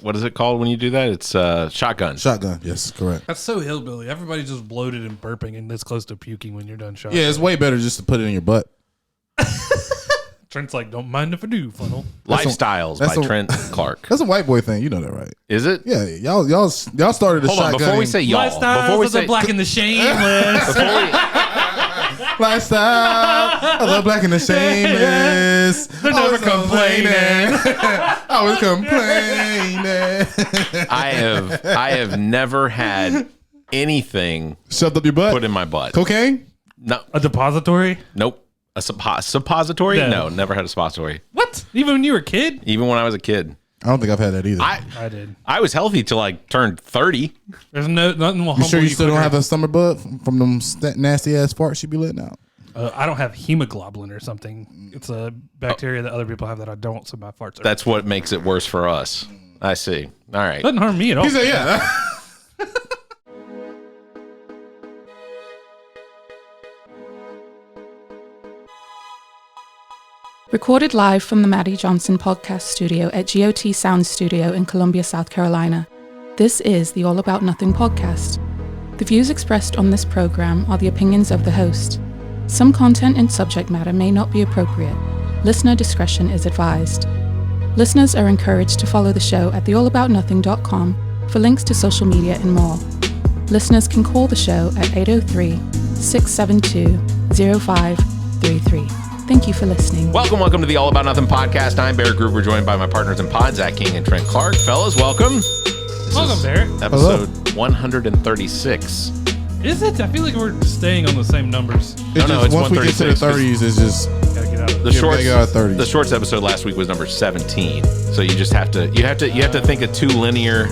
what is it called when you do that? It's shotgun. Shotgun. Yes, correct. That's so hillbilly. Everybody's just bloated and burping and this close to puking when you're done shotgun. Yeah, it's way better just to put it in your butt. Trent's like, don't mind if I do, funnel. Lifestyles by Trent Clark. That's a white boy thing. You know that, right? Is it? Yeah, y'all started the Hold on, shotgun. before we say y'all. Lifestyles Before we of the say black and the shameless. lifestyle of the black and the shameless. They're never complaining. I was complaining. I have never had anything Shoved up your butt? put in my butt. Cocaine? No. A depository? Nope. A suppository? No. No, never had a suppository. What? Even when you were a kid? Even when I was a kid. I don't think I've had that either. I did. I was healthy till I turned 30. There's nothing will humble you sure you still quicker. don't have a summer bud from them nasty ass farts you be letting out? I don't have hemoglobin or something. It's a bacteria that other people have that I don't, so my farts are. That's what makes it worse for us. I see. All right. Doesn't harm me at all. He said, yeah. Recorded live from the Maddie Johnson podcast studio at GOT Sound Studio in Columbia, South Carolina. This is the All About Nothing podcast. The views expressed on this program are the opinions of the host. Some content and subject matter may not be appropriate. Listener discretion is advised. Listeners are encouraged to follow the show at theallaboutnothing.com for links to social media and more. Listeners can call the show at 803-672-0533. Thank you for listening. Welcome to the All About Nothing podcast. I'm Barrett Gruber, joined by my partners in pod, Zach King and Trent Clark. Fellas, welcome. Welcome, Barrett. Episode 136. Is it? I feel like we're staying on the same numbers. No, it's once we get to the 136, 30s, it's just Gotta get out of The this. Yeah, shorts, they got 30s. the shorts episode last week was number 17. So you just have to think of two linear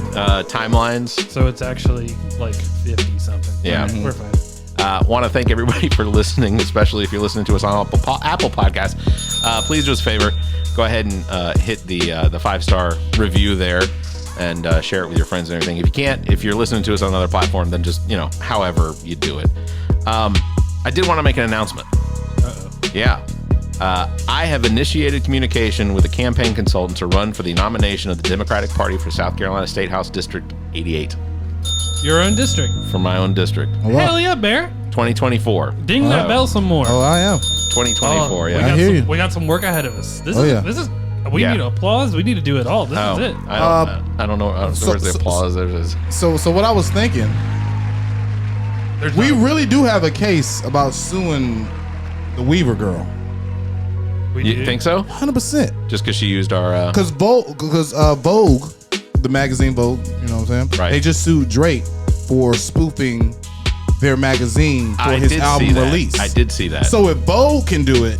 timelines. So it's actually like 50 something. Yeah. All right, we're fine. Want to thank everybody for listening, especially if you're listening to us on Apple Podcasts. Please do us a favor, go ahead and hit the 5-star review there and share it with your friends and everything. If you can't, if you're listening to us on another platform, then just, however you do it. I did want to make an announcement. Uh-oh. Yeah. I have initiated communication with a campaign consultant to run for the nomination of the Democratic Party for South Carolina State House District 88 Your own district. for my own district. Oh, wow. Hell yeah, Bear. 2024. Ding that bell some more. Oh, I am. 2024, yeah. I hear you. We got some work ahead of us. This Oh, is yeah. we Yeah. need applause. We need to do it all. This is it. I don't know. Where's the applause? There's So what I was thinking, There's we not- really do have a case about suing the Weaver girl. we You do. think so? 100%. Just because she used our Because Vogue, the magazine Vogue, you know what I'm saying? Right. They just sued Drake for spoofing their magazine for his album release. I did see that. So if Vogue can do it,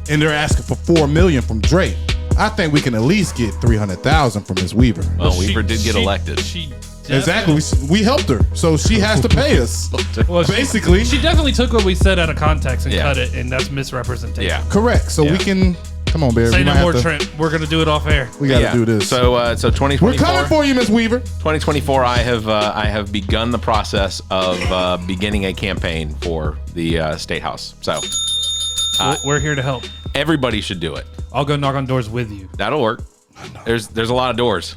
and they're asking for $4 million from Drake, I think we can at least get $300,000 from Miss Weaver. well, Weaver did get elected. She Exactly. We helped her, so she has to pay us. Well, Basically, she definitely took what we said out of context and Yeah. cut it, and that's misrepresentation. Yeah. correct. So Yeah. we can come on, Barry. Say we no might more, have to- Trent. We're gonna do it off air. We got to Yeah. do this. So 2024. we're coming for you, Miss Weaver. 2024. I have begun the process of beginning a campaign for the state house. So We're here to help. everybody should do it. I'll go knock on doors with you. That'll work. There's a lot of doors.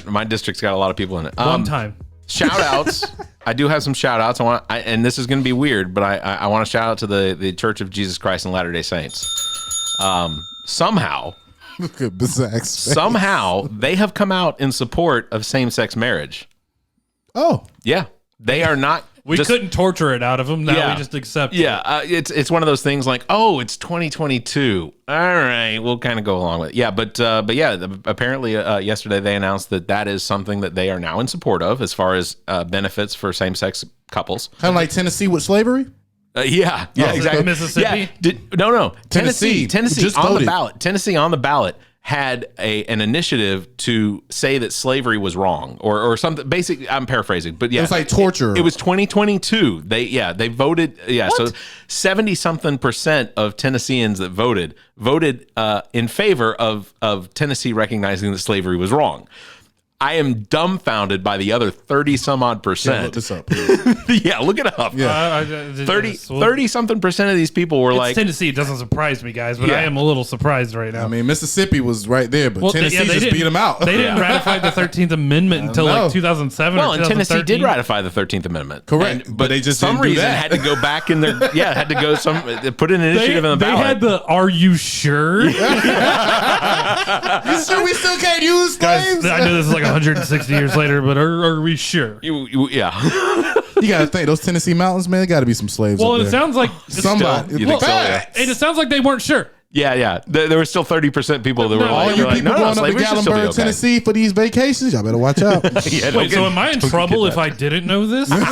My district's got a lot of people in it. One time. Shout outs. I do have some shout outs. And this is going to be weird, but I want to shout out to the Church of Jesus Christ and Latter-day Saints. Somehow Look at Bizak's face. somehow they have come out in support of same-sex marriage. Oh, Yeah. They are not. We couldn't torture it out of them. Now Yeah. we just accept it. Yeah, it's one of those things like, oh, it's 2022. All right, we'll kind of go along with it. Yeah, but apparently yesterday they announced that is something that they are now in support of as far as benefits for same-sex couples. kind of like Tennessee with slavery. Yeah, exactly. Mississippi? Yeah, no. Tennessee just on the voted. ballot. Tennessee on the ballot had an initiative to say that slavery was wrong or something. Basically, I'm paraphrasing, but yeah, It was like torture. It was 2022. They voted. Yeah, so 70-something% of Tennesseans that voted in favor of Tennessee recognizing that slavery was wrong. I am dumbfounded by the other 30 some odd percent. Look this up, please. Yeah, look it up. Yeah. 30 something percent of these people were like, Tennessee. It doesn't surprise me, guys, but Yeah. I am a little surprised right now. I mean, Mississippi was right there, but Tennessee they just didn't- beat them out. They didn't ratify the 13th Amendment until know. like 2007 well, or and 2013. Tennessee did ratify the 13th Amendment. Correct, but they just some didn't do reason that. had to go back in their had to go put an initiative in the They ballot. had the "Are you sure?" You sure we still can't use Guys, slaves? I know this is like 160 years later, but are we sure? Yeah. You got to think those Tennessee mountains, man. Got to be some slaves. Well, up and there. it sounds like somebody. You think so, yeah. and it sounds like they weren't sure. Yeah. There were still 30% people that were No, like, All you they're people like, no, going up to slavery should still be Gatlinburg, okay. Tennessee for these vacations, y'all better watch out. Yeah, don't Wait, so get- am I in don't trouble get if that. I didn't know this? What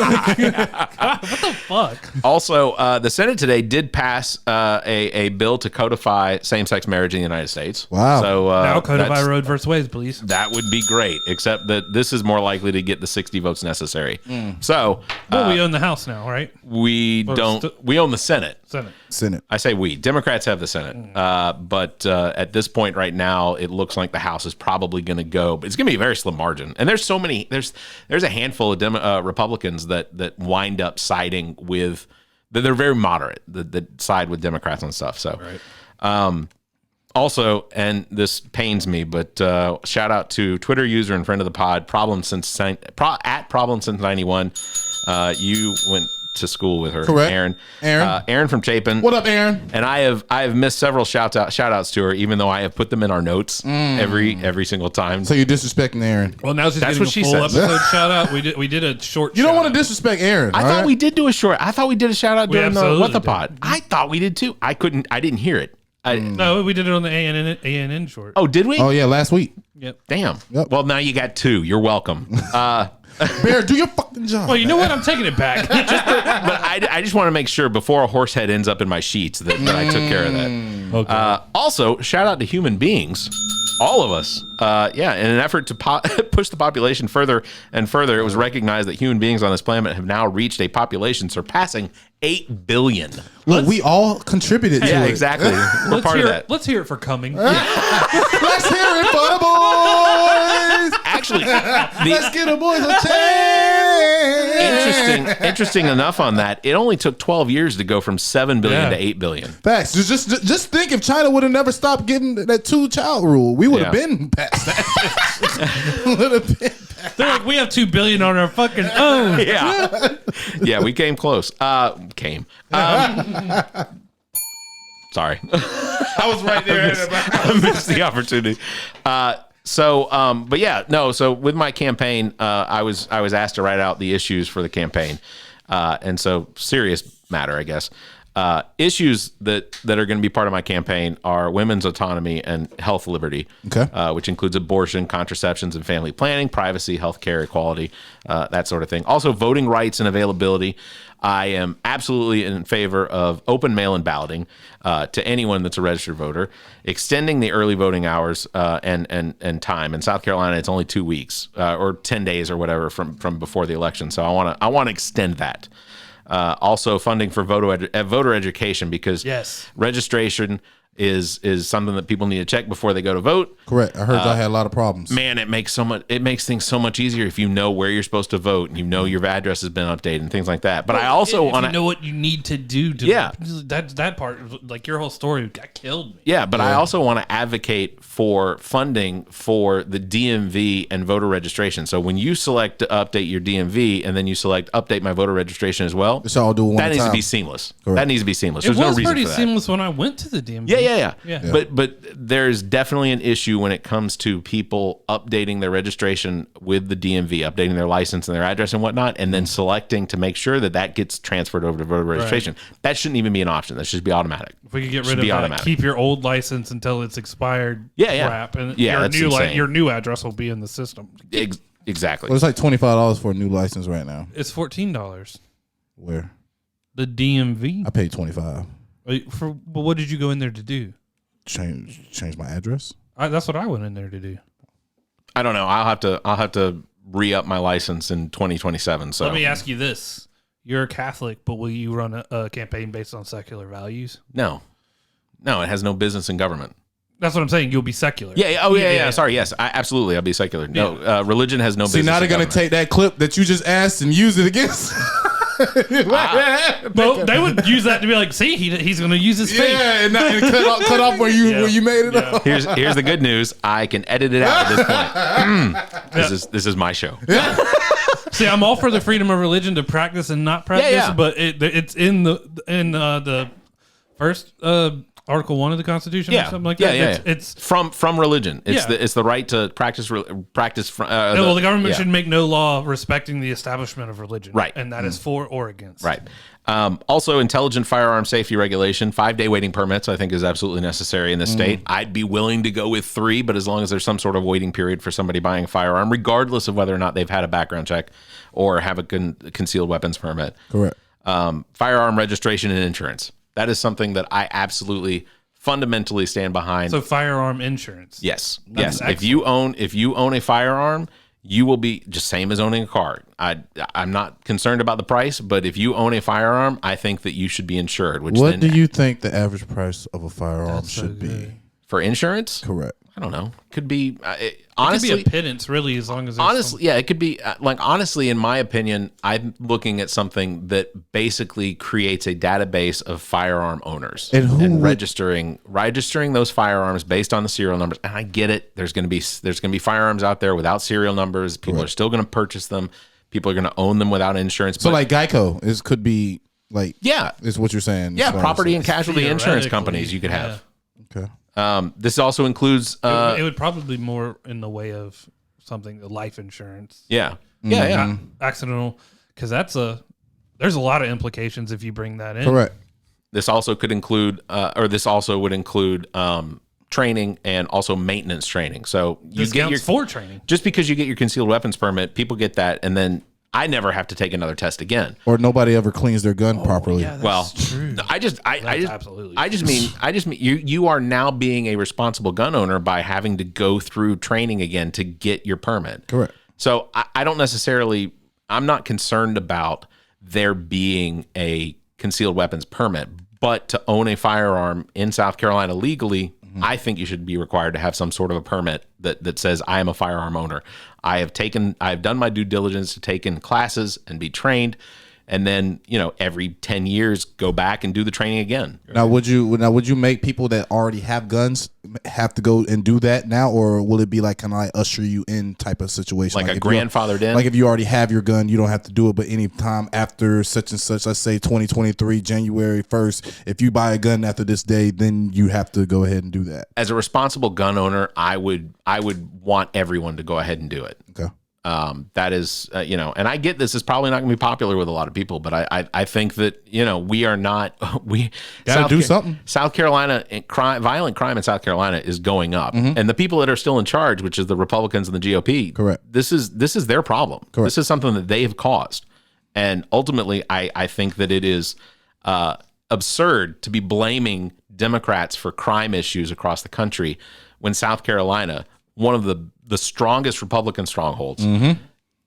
the fuck? Also, the Senate today did pass a bill to codify same-sex marriage in the United States. Wow. So Now codify that's- Roe versus Wade, please. that would be great, except that this is more likely to get the 60 votes necessary. So Well, we own the House now, right? we don't. We own the Senate. Senate. I say we. Democrats have the Senate, but at this point right now, it looks like the House is probably going to go, but it's going to be a very slim margin. And there's so many. There's a handful of Republicans that wind up siding with. They're very moderate. That side with Democrats on stuff. So, also, and this pains me, but shout out to Twitter user and friend of the pod, Problem since 91. You went to school with her, Correct. Aaron from Chapin. What up, Aaron? And I have missed several shout outs to her, even though I have put them in our notes every single time. So you're disrespecting Aaron. Well, now she's That's getting what a she full says. episode shout out. We did a short. You don't shout want to disrespect Aaron. I thought we did do a short. I thought we did a shout out during the absolutely What the did. Pod. I thought we did too. I didn't hear it. No, we did it on the AAN short. Oh, did we? Oh yeah, last week. Yep. Damn. Yep. Well, now you got two. You're welcome. Bear, do your fucking job. Well, you know what? I'm taking it back. But I just want to make sure before a horse head ends up in my sheets that I took care of that. Okay. Also, shout out to human beings, all of us. In an effort to push the population further and further, it was recognized that human beings on this planet have now reaced a population surpassing 8 billion. Look, we all contributed to Yeah, it. exactly. We're part of that. Let's hear it for coming. Let's hear it for the boys. Actually, Let's get the boys a chance. interesting enough on that, it only took 12 years to go from 7 billion Yeah. to 8 billion. Facts. Just think if China would have never stopped giving that 2-child rule, we would have Yeah. been past that. Would have been. They're like, we have 2 billion on our fucking own. Yeah. Yeah, we came close. Sorry. I was right there. I missed the opportunity. So with my campaign, I was asked to write out the issues for the campaign. And so serious matter, I guess. Issues that are going to be part of my campaign are women's autonomy and health liberty, which includes abortion, contraceptions, and family planning, privacy, healthcare, equality, that sort of thing. Also, voting rights and availability. I am absolutely in favor of open mail-in balloting to anyone that's a registered voter, extending the early voting hours and time. In South Carolina, it's only 2 weeks or 10 days or whatever from before the election. So I want to extend that. Also, funding for voter education, because registration is something that people need to check before they go to vote. Correct. I heard y'all had a lot of problems. Man, it makes things so much easier if you know where you're supposed to vote and you know your address has been updated and things like that. But I also want to know what you need to do. That part, like your whole story, got killed me. Yeah, but I also want to advocate for funding for the DMV and voter registration. So when you select to update your DMV and then you select update my voter registration as well, Let's all do one that needs to time. be seamless. Correct. That needs to be seamless. It There's no was reason pretty for that. seamless when I went to the DMV. Yeah. But there's definitely an issue when it comes to people updating their registration with the DMV, updating their license and their address and whatnot, and then selecting to make sure that gets transferred over to voter registration. That shouldn't even be an option. That should be automatic. If we could get Should rid be of that, automatic. keep your old license until it's expired. Yeah. Crap, and That's insane. your new address will be in the system. Exactly. Well, it's like $25 for a new license right now. It's $14. Where? The DMV. I paid $25. But what did you go in there to do? Change my address. That's what I went in there to do. I don't know. I'll have to re-up my license in 2027. So Let me ask you this: you're a Catholic, but will you run a campaign based on secular values? No, it has no business in government. That's what I'm saying. You'll be secular. Yeah. Oh, yeah. Sorry. Yes. Absolutely. I'll be secular. No, religion has no business. See, now they're going to take that clip that you just asked and use it against. Well, they would use that to be like, see, he's going to use his faith. Yeah, and cut off where you made it up. Here's the good news. I can edit it out at this point. This is my show. See, I'm all for the freedom of religion to practice and not practice, but it's in the first Article 1 of the Constitution or something like that. It's from religion. It's the right to practice. The government should make no law respecting the establishment of religion. Right. And that is for or against. Right. Also, intelligent firearm safety regulation, 5-day waiting permits, I think is absolutely necessary in this state. I'd be willing to go with 3, but as long as there's some sort of waiting period for somebody buying a firearm, regardless of whether or not they've had a background check or have a concealed weapons permit. Correct. Firearm registration and insurance. That is something that I absolutely fundamentally stand behind. So firearm insurance. Yes. That's Yes. If you own a firearm, you will be just same as owning a car. I'm not concerned about the price, but if you own a firearm, I think that you should be insured. What do you think the average price of a firearm should be? For insurance? Correct. I don't know. Could be honestly, it could be a pittance, really, as long as honestly, it could be honestly, in my opinion, I'm looking at something that basically creates a database of firearm owners and registering those firearms based on the serial numbers. And I get it. There's going to be firearms out there without serial numbers. People are still going to purchase them. People are going to own them without insurance. So, like Geico, could be like is what you're saying. Yeah, property and casualty insurance companies you could have. Okay. This also includes. It would probably be more in the way of something, life insurance. Yeah. Accidental, because there's a lot of implications if you bring that in. Correct. This also could include, would include training and also maintenance training. So you get for training. Just because you get your concealed weapons permit, people get that, and then I never have to take another test again. Or nobody ever cleans their gun properly. Yeah, that's true. I just mean you are now being a responsible gun owner by having to go through training again to get your permit. Correct. So I'm not concerned about there being a concealed weapons permit, but to own a firearm in South Carolina legally, I think you should be required to have some sort of a permit that says I am a firearm owner. I've done my due diligence to take in classes and be trained, and then every 10 years go back and do the training again. Now would you make people that already have guns have to go and do that now, or will it be like kind of like usher you in type of situation, like a grandfathered in? Like if you already have your gun, you don't have to do it, but any time after such and such, let's say 2023 January 1st, if you buy a gun after this day, then you have to go ahead and do that. As a responsible gun owner, I would want everyone to go ahead and do it. Okay. That is, and I get this is probably not going to be popular with a lot of people, but I think that, we are not, we got to do something. South Carolina, violent crime in South Carolina is going up. And the people that are still in charge, which is the Republicans and the GOP, correct. This is their problem. Correct. This is something that they have caused. And ultimately, I think that it is absurd to be blaming Democrats for crime issues across the country when South Carolina, one of the strongest Republican strongholds,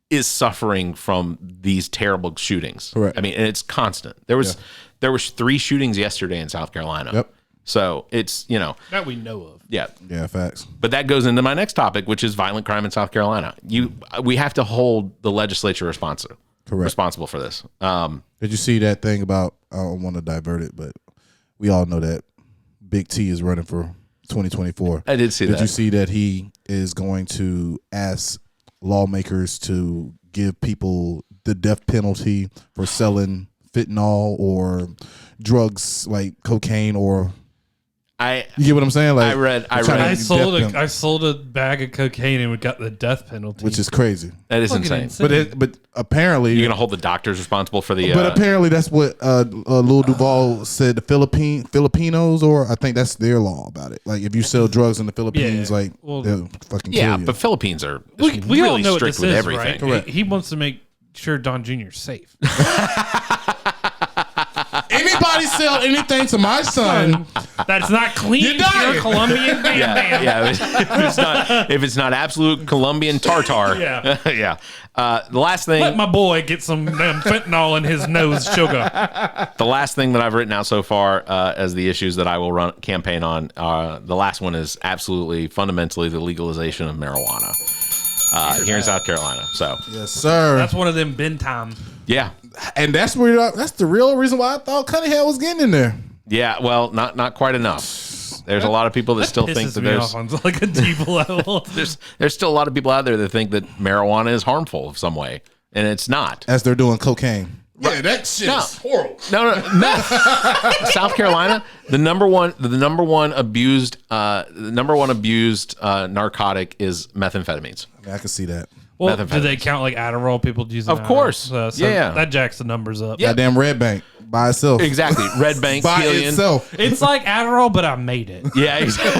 is suffering from these terrible shootings. Correct. I mean, and it's constant. There was 3 shootings yesterday in South Carolina. Yep. So it's, that we know of. Yeah. Yeah, facts. But that goes into my next topic, which is violent crime in South Carolina. We have to hold the legislature responsible for this. Did you see that thing about, I don't want to divert it, but we all know that Big T is running for 2024. I did see that. Did you see that he is going to ask lawmakers to give people the death penalty for selling fentanyl or drugs like cocaine or you get what I'm saying? Like I sold a bag of cocaine and we got the death penalty, which is crazy. That is insane. But apparently you're gonna hold the doctors responsible for the. But apparently that's what Lil Duval said. The Filipinos, or I think that's their law about it. Like if you sell drugs in the Philippines, they'll fucking kill you. But Philippines are we really all know strict what this with is, everything. Right? He wants to make sure Don Jr.'s safe. Any anybody sell anything to my son, that's not clean, pure Colombian bam. If it's not absolute Colombian tartar. Yeah. The last thing. Let my boy get some damn fentanyl in his nose sugar. The last thing that I've written out so far as the issues that I will campaign on, the last one is absolutely fundamentally the legalization of marijuana here in South Carolina. So yes, sir. That's one of them bin time. Yeah, and that's the real reason why I thought Cunningham was getting in there. Yeah, well, not quite enough. There's a lot of people that still think that there's on like a deep level. there's still a lot of people out there that think that marijuana is harmful in some way, and it's not. As they're doing cocaine. Yeah, that shit is horrible. No. South Carolina, the number one abused narcotic is methamphetamines. I can see that. Well, do they count like Adderall people using? Of course. So that jacks the numbers up. Yeah. Goddamn Red Bank by itself. Exactly. Red Bank by itself. It's like Adderall, but I made it. Yeah, exactly.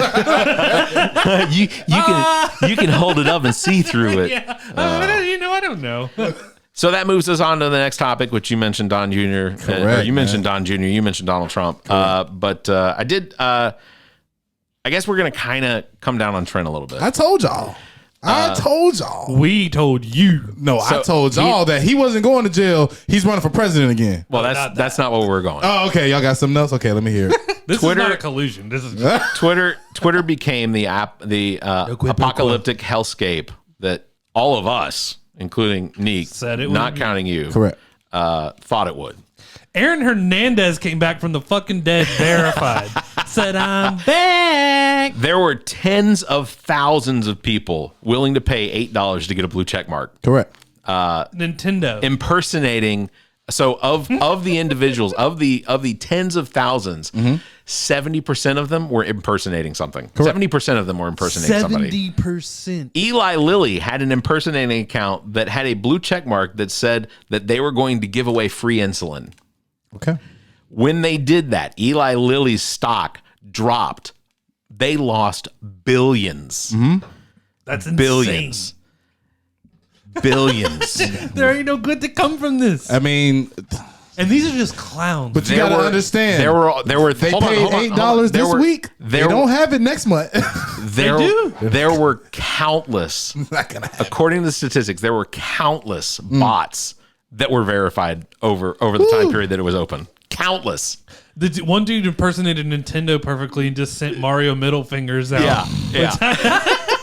you can hold it up and see through it. Yeah. I don't know. So that moves us on to the next topic, which you mentioned Don Jr. Correct, you mentioned Don Jr. You mentioned Donald Trump. But I did. I guess we're gonna kind of come down on Trent a little bit. I told y'all. We told you. No, I told y'all that he wasn't going to jail. He's running for president again. Well, that's not where we're going. Oh, okay. Y'all got something else? Okay, let me hear it. This is not a collusion. This is Twitter became the apocalyptic hellscape that all of us, including Neek, said it not would counting you, correct, thought it would. Aaron Hernandez came back from the fucking dead, verified. Said, I'm back. There were tens of thousands of people willing to pay $8 to get a blue check mark. Correct. Nintendo impersonating. So of the individuals, of the tens of thousands, 70% of them were impersonating something. 70% of them were impersonating somebody. 70%. Eli Lilly had an impersonating account that had a blue check mark that said that they were going to give away free insulin. Okay. When they did that, Eli Lilly's stock dropped. They lost billions. That's insane. Billions. There ain't no good to come from this. I mean, and these are just clowns. But you gotta understand, there were. They paid $8 this week. They don't have it next month. They do. There were countless. Not gonna happen. According to the statistics, there were countless bots that were verified over the time period that it was open. Countless. The one dude impersonated Nintendo perfectly and just sent Mario middle fingers out. Yeah.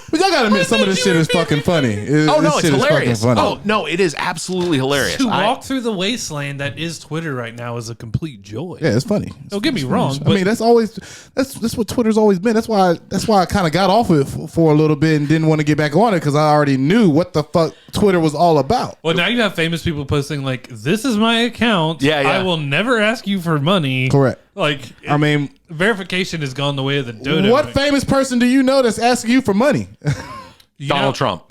But y'all gotta admit, some of this shit is fucking funny. It's hilarious. Oh, no, it is absolutely hilarious. To walk through the wasteland that is Twitter right now is a complete joy. Yeah, it's funny. Don't get me wrong. I mean, that's what Twitter's always been. That's why I kind of got off it for a little bit and didn't want to get back on it, because I already knew what the fuck Twitter was all about. Well, now you have famous people posting like, "This is my account. Yeah. I will never ask you for money." Correct. Like, I mean, verification has gone the way of the dodo. What famous person do you know that's asking you for money? Donald Trump.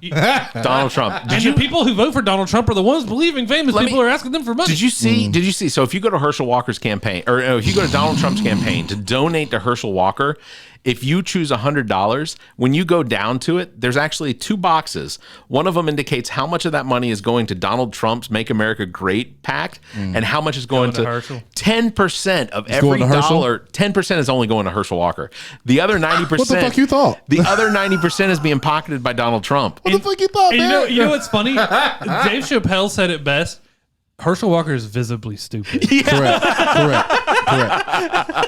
Donald Trump. The people who vote for Donald Trump are the ones believing famous people are asking them for money. Did you see? So if you go to Herschel Walker's campaign, or if you go to Donald Trump's campaign to donate to Herschel Walker, if you choose $100, when you go down to it, there's actually two boxes. One of them indicates how much of that money is going to Donald Trump's Make America Great PAC, and how much is going to Herschel. 10% of every dollar. 10% is only going to Herschel Walker. The other 90%. What the fuck you thought? The other 90% is being pocketed by Donald Trump. What the fuck you thought, man? You know what's funny? Dave Chappelle said it best. Herschel Walker is visibly stupid. Yeah. Correct.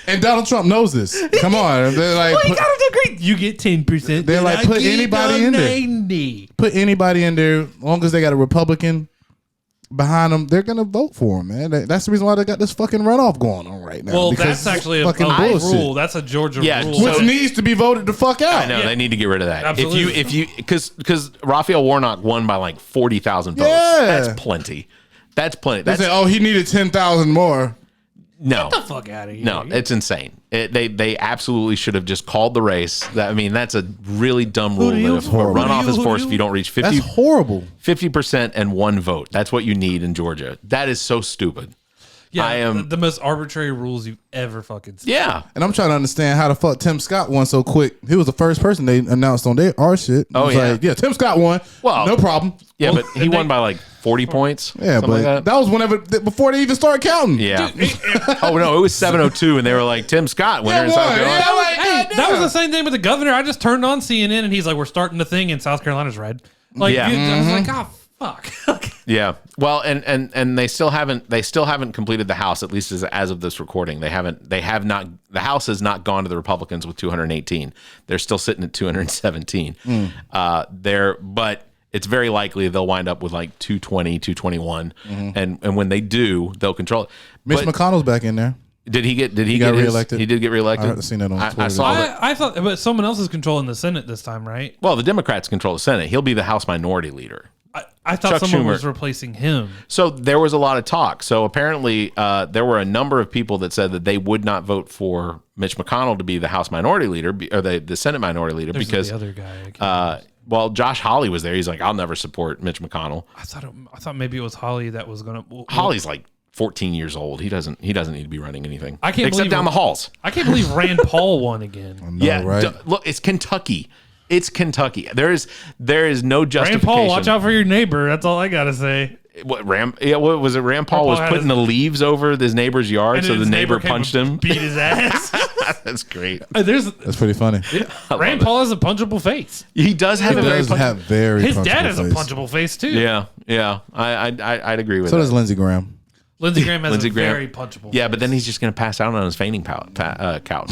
And Donald Trump knows this. Come on. They're like, you gotta agree. You get 10%. They're like, put anybody in there. Put anybody in there. As long as they got a Republican behind them, they're gonna vote for him, man. That's the reason why they got this fucking runoff going on right now. Well, that's actually a rule. That's a Georgia rule. Which needs to be voted the fuck out. I know, they need to get rid of that. Absolutely. If you because Raphael Warnock won by like 40,000 votes. Yeah. That's plenty. They say, he needed 10,000 more. No. Get the fuck out of here. No, it's insane. They absolutely should have just called the race. I mean, that's a really dumb rule. That if runoff is forced if you don't reach 50. That's horrible. 50% and one vote. That's what you need in Georgia. That is so stupid. Yeah, I am the most arbitrary rules you've ever fucking seen. Yeah. And I'm trying to understand how the fuck Tim Scott won so quick. He was the first person they announced on our shit. Oh, yeah. Tim Scott won. Well, no problem. Yeah, but he won by like 40 points. Yeah, but like that was before they even started counting. Yeah. Oh no, it was 7:02, and they were like, Tim Scott, winner in South Carolina. Hey, that was the same thing with the governor. I just turned on CNN, and he's like, "We're starting the thing, and South Carolina's red." Like, I was like, "Oh fuck." Yeah. Well, and they still haven't completed the House, at least as of this recording. The House has not gone to the Republicans with 218. They're still sitting at 217. But it's very likely they'll wind up with like 220, 221. And when they do, they'll control it. Mitch McConnell's back in there. Did he get reelected? He did get reelected. I haven't seen that on Twitter. I saw that. I thought, but someone else is controlling the Senate this time, right? Well, the Democrats control the Senate. He'll be the House Minority Leader. I thought Chuck someone Schumer was replacing him. So there was a lot of talk. So apparently there were a number of people that said that they would not vote for Mitch McConnell to be the House Minority Leader or the Senate Minority Leader because the other guy. Josh Hawley was there. He's like, I'll never support Mitch McConnell. I thought maybe it was Hawley that was going to. Hawley's like 14 years old. He doesn't need to be running anything. I can't except down the halls. I can't believe Rand Paul won again. I know, right? Look, it's Kentucky. It's Kentucky. There is no justification. Rand Paul, watch out for your neighbor. That's all I gotta say. What was it? Rand Paul was putting the leaves over his neighbor's yard, so the neighbor punched him. Beat his ass. That's great. That's pretty funny. Rand Paul has a punchable face. He does have His dad has a punchable face too. Yeah. I'd agree with that. So that. does Lindsey Graham. Lindsey Graham has very punchable. Yeah, but then he's just going to pass out on his fainting couch.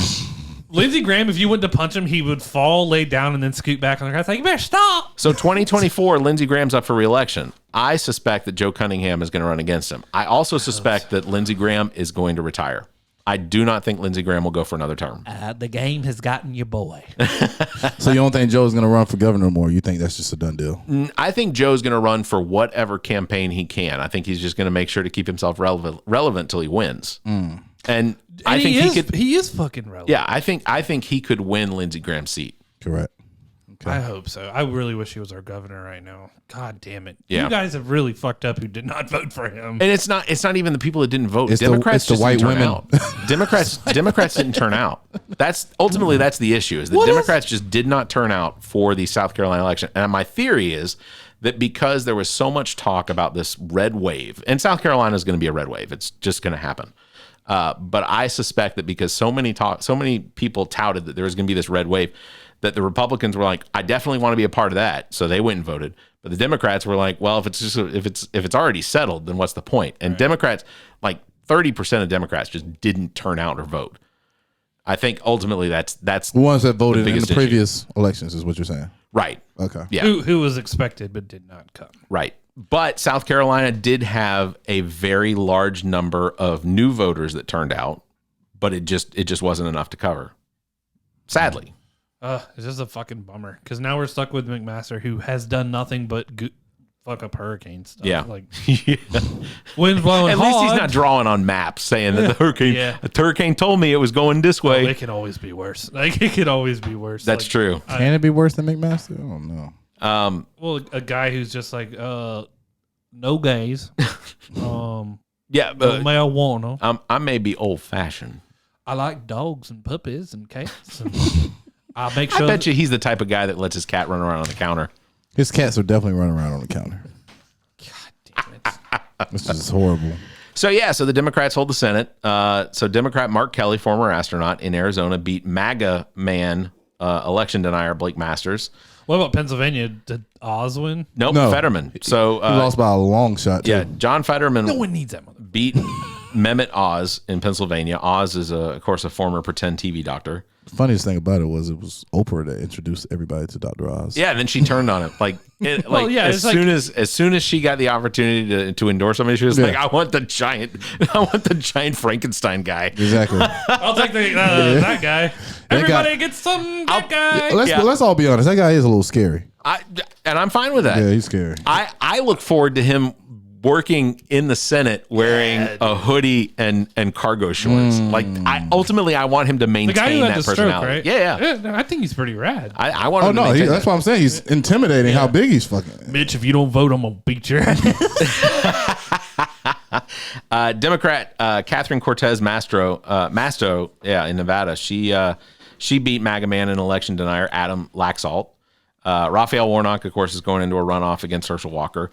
Lindsey Graham, if you went to punch him, he would fall, lay down, and then scoot back on the ground. Like, you better stop. So 2024, Lindsey Graham's up for re-election. I suspect that Joe Cunningham is going to run against him. I also suspect that Lindsey Graham is going to retire. I do not think Lindsey Graham will go for another term. The game has gotten your boy. So you don't think Joe's going to run for governor more? You think that's just a done deal? I think Joe's going to run for whatever campaign he can. I think he's just going to make sure to keep himself relevant till he wins. And I think he is fucking relevant. Yeah, I think he could win Lindsey Graham's seat. Correct. Okay. I hope so. I really wish he was our governor right now. God damn it! Yeah. You guys have really fucked up who did not vote for him. And it's not even the people that didn't vote. It's Democrats the white women. Out. Democrats didn't turn out. That's the issue. Is that Democrats just did not turn out for the South Carolina election. And my theory is that because there was so much talk about this red wave, and South Carolina is going to be a red wave. It's just going to happen. But I suspect that because so many people touted that there was going to be this red wave, that the Republicans were like, I definitely want to be a part of that, so they went and voted. But the Democrats were like, well, if it's already settled, then what's the point? And right. Democrats, like 30% of Democrats, just didn't turn out or vote. I think ultimately that's the ones that voted in the previous elections is what you're saying, right? Okay, yeah, who was expected but did not come, right? But South Carolina did have a very large number of new voters that turned out, but it just wasn't enough to cover. Sadly. It's just a fucking bummer because now we're stuck with McMaster, who has done nothing but fuck up hurricane stuff. Yeah, like wind's blowing. At least he's not drawing on maps saying that the hurricane told me it was going this way. It can always be worse. Like it could always be worse. That's true. Can it be worse than McMaster? I don't know. Well, a guy who's just like no gays. Yeah, but marijuana. I may be old fashioned. I like dogs and puppies and cats. And I bet you he's the type of guy that lets his cat run around on the counter. His cats are definitely running around on the counter. God damn it. This is horrible. So the Democrats hold the Senate. So Democrat Mark Kelly, former astronaut in Arizona, beat MAGA man election denier Blake Masters. What about Pennsylvania? Did Oz win? Nope, no. Fetterman. So he lost by a long shot, too. Yeah, John Fetterman. No one needs that mother. Beat Mehmet Oz in Pennsylvania. Oz is, of course, a former pretend TV doctor. The funniest thing about it was Oprah that introduced everybody to Dr. Oz. Yeah, and then she turned on it. As soon as she got the opportunity to endorse somebody, she was like, I want the giant Frankenstein guy. Exactly. I'll take that guy. Everybody gets some that guy. Let's all be honest. That guy is a little scary. And I'm fine with that. Yeah, he's scary. I look forward to him working in the Senate wearing a hoodie and cargo shorts. Like I want him to maintain the guy who had that the personality. Stroke, right? Yeah, I think he's pretty rad. I want him to maintain that's what I'm saying. He's intimidating how big he's fucking. Mitch, if you don't vote, I'm gonna beat your ass. Democrat Catherine Cortez Masto, in Nevada. She beat MAGA man and election denier Adam Laxalt. Raphael Warnock, of course, is going into a runoff against Herschel Walker.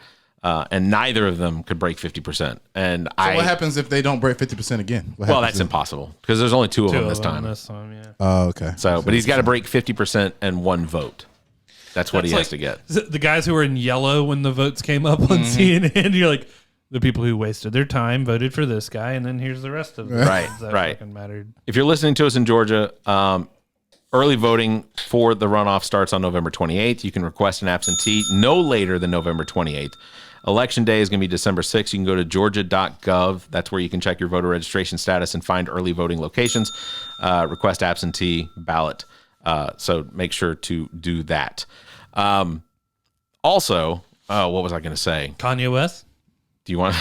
and neither of them could break 50%. And so what happens if they don't break 50% again? Well, that's impossible because there's only two of them this time. Oh, okay. So, but he's got to break 50% and 1 vote. That's what he has to get. The guys who were in yellow when the votes came up on CNN, you're like, the people who wasted their time voted for this guy, and then here's the rest of them. Right. Fucking mattered. If you're listening to us in Georgia, early voting for the runoff starts on November 28th. You can request an absentee no later than November 28th. Election day is going to be December 6th. You can go to georgia.gov. That's where you can check your voter registration status and find early voting locations. Request absentee ballot. So make sure to do that. Also, what was I going to say? Kanye West? Do you want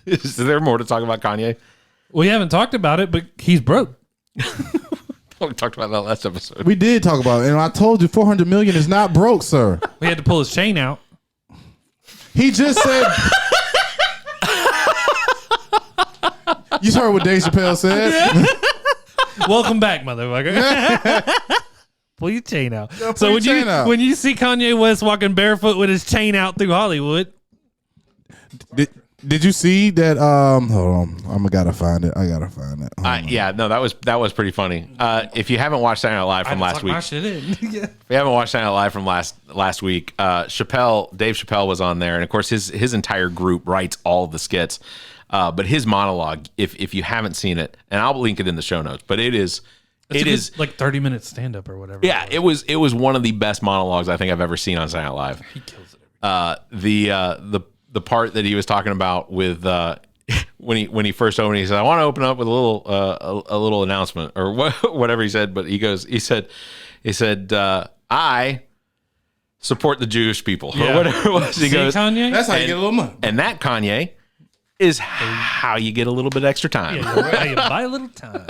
is there more to talk about Kanye? We haven't talked about it, but he's broke. We talked about that last episode. We did talk about it, and I told you $400 million is not broke, sir. We had to pull his chain out. He just said. You heard what Dave Chappelle said? Welcome back, motherfucker. Pull your chain out. So when you see Kanye West walking barefoot with his chain out through Hollywood. Did you see that? Hold on, I gotta find it. Yeah, no, that was pretty funny. If you haven't watched Saturday Night Live from last week, if you haven't watched Saturday Night Live from last week, Dave Chappelle was on there, and of course his entire group writes all of the skits. But his monologue, if you haven't seen it, and I'll link it in the show notes, but it is like 30 minutes stand up or whatever. Yeah, it was one of the best monologues I think I've ever seen on Saturday Night Live. He kills it. The part that he was talking about with when he first opened, he said, "I want to open up with a little announcement," or whatever he said. But he said, "I support the Jewish people," or whatever it was. He goes, Kanye? That's how you get a little money. And that Kanye is how you get a little bit extra time. Yeah, how you buy a little time.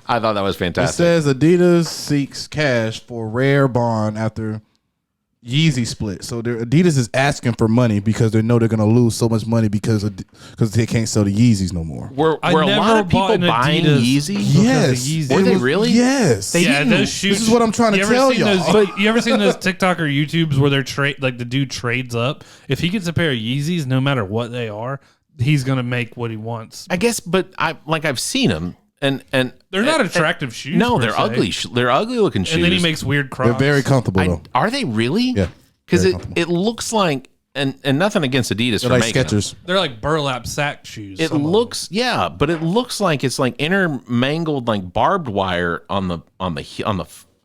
I thought that was fantastic. It says Adidas seeks cash for rare bond after Yeezy split. So Adidas is asking for money because they know they're going to lose so much money because they can't sell the Yeezys no more. Were a lot of people buying Yeezy? Yes. Were they really? Yes. Those shoes. This is what I'm trying to tell y'all. You ever seen those TikTok or YouTubes where they're the dude trades up? If he gets a pair of Yeezys, no matter what they are, he's going to make what he wants. I guess, but I've seen them. And they're not attractive shoes. No, they're ugly. They're ugly looking shoes. And then he makes weird Crocs. They're very comfortable though. Are they really? Yeah. Because it looks like and nothing against Adidas for like making Skechers. them. They're like burlap sack shoes. It looks but it looks like it's like intermangled like barbed wire on the